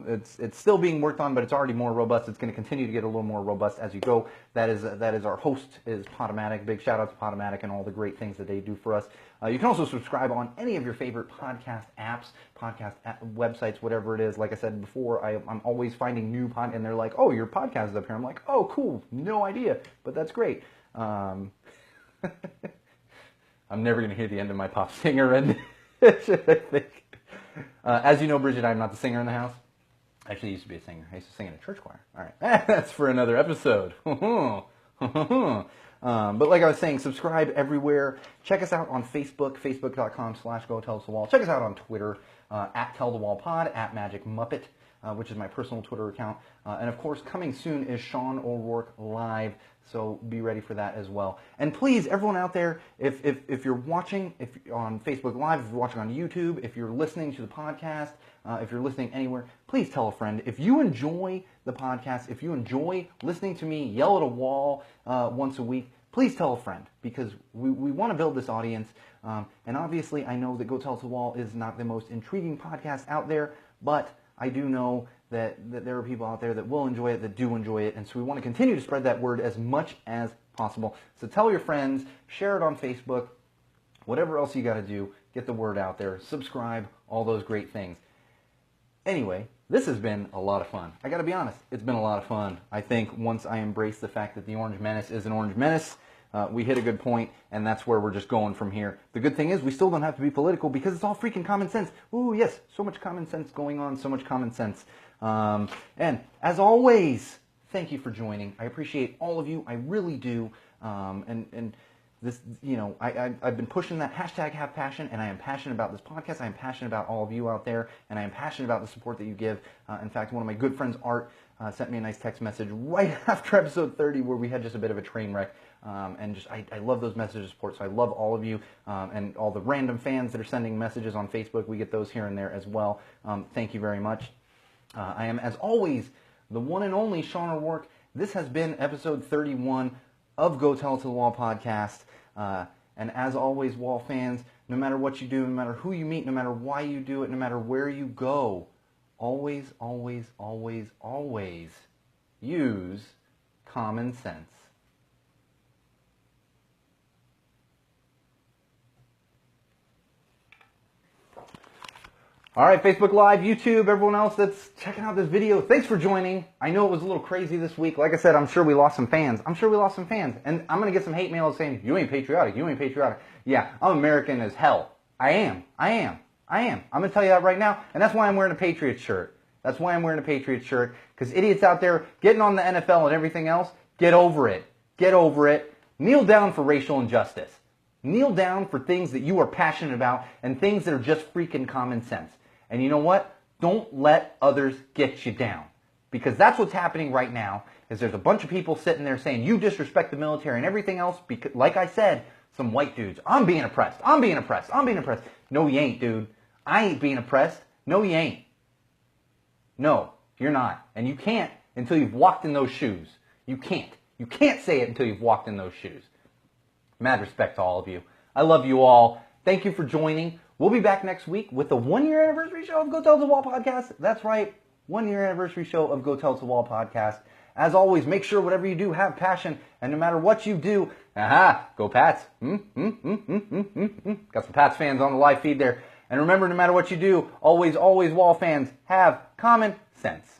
It's still being worked on, but it's already more robust. It's going to continue to get a little more robust as you go. That is our host is Podomatic. Big shout out to Podomatic and all the great things that they do for us. You can also subscribe on any of your favorite podcast apps, websites, whatever it is. Like I said before, I'm always finding new and they're like, oh, your podcast is up here. I'm like, oh, cool, no idea, but that's great. I'm never going to hear the end of my pop singer rendition, I think. As you know, Bridget, I'm not the singer in the house. I actually used to be a singer. I used to sing in a church choir. All right, that's for another episode. But like I was saying, subscribe everywhere. Check us out on Facebook, facebook.com/GoTellUsTheWall. Check us out on Twitter, @TellTheWallPod, @MagicMuppet, which is my personal Twitter account. And of course, coming soon is Sean O'Rourke Live, so be ready for that as well. And please, everyone out there, if you're watching on Facebook Live, if you're watching on YouTube, if you're listening to the podcast, if you're listening anywhere, please tell a friend. If you enjoy the podcast, if you enjoy listening to me yell at a wall once a week, please tell a friend, because we want to build this audience. And obviously, I know that Go Tell Us the Wall is not the most intriguing podcast out there, but I do know that there are people out there that will enjoy it, that do enjoy it, and so we want to continue to spread that word as much as possible. So tell your friends, share it on Facebook, whatever else you got to do, get the word out there, subscribe, all those great things. Anyway, this has been a lot of fun. I got to be honest, it's been a lot of fun. I think once I embrace the fact that the Orange Menace is an Orange Menace, we hit a good point, and that's where we're just going from here. The good thing is we still don't have to be political because it's all freaking common sense. Ooh, yes, so much common sense going on, so much common sense. And as always, thank you for joining. I appreciate all of you. I really do. And this, you know, I've been pushing that hashtag Have Passion, and I am passionate about this podcast. I am passionate about all of you out there, and I am passionate about the support that you give. In fact, one of my good friends, Art, sent me a nice text message right after episode 30 where we had just a bit of a train wreck. And just I love those messages of support, so I love all of you and all the random fans that are sending messages on Facebook. We get those here and there as well. Thank you very much. I am, as always, the one and only Sean O'Rourke. This has been episode 31 of Go Tell It to the Wall podcast. And as always, Wall fans, no matter what you do, no matter who you meet, no matter why you do it, no matter where you go, always, always, always, always use common sense. All right, Facebook Live, YouTube, everyone else that's checking out this video, thanks for joining. I know it was a little crazy this week. Like I said, I'm sure we lost some fans. And I'm going to get some hate mail saying, you ain't patriotic. Yeah, I'm American as hell. I am. I'm going to tell you that right now. And that's why I'm wearing a Patriots shirt. Because idiots out there getting on the NFL and everything else, get over it. Kneel down for racial injustice. Kneel down for things that you are passionate about and things that are just freaking common sense. And you know what? Don't let others get you down. Because that's what's happening right now, is there's a bunch of people sitting there saying, you disrespect the military and everything else, because, like I said, some white dudes, I'm being oppressed. No, you ain't, dude. I ain't being oppressed. No, you ain't. No, you're not. And you can't until you've walked in those shoes. You can't. You can't say it until you've walked in those shoes. Mad respect to all of you. I love you all. Thank you for joining. We'll be back next week with the 1-year anniversary show of Go Tell It to the Wall podcast. That's right, 1-year anniversary show of Go Tell It to the Wall podcast. As always, make sure whatever you do, have passion, and no matter what you do, go Pats. Got some Pats fans on the live feed there. And remember, no matter what you do, always, Wall fans, have common sense.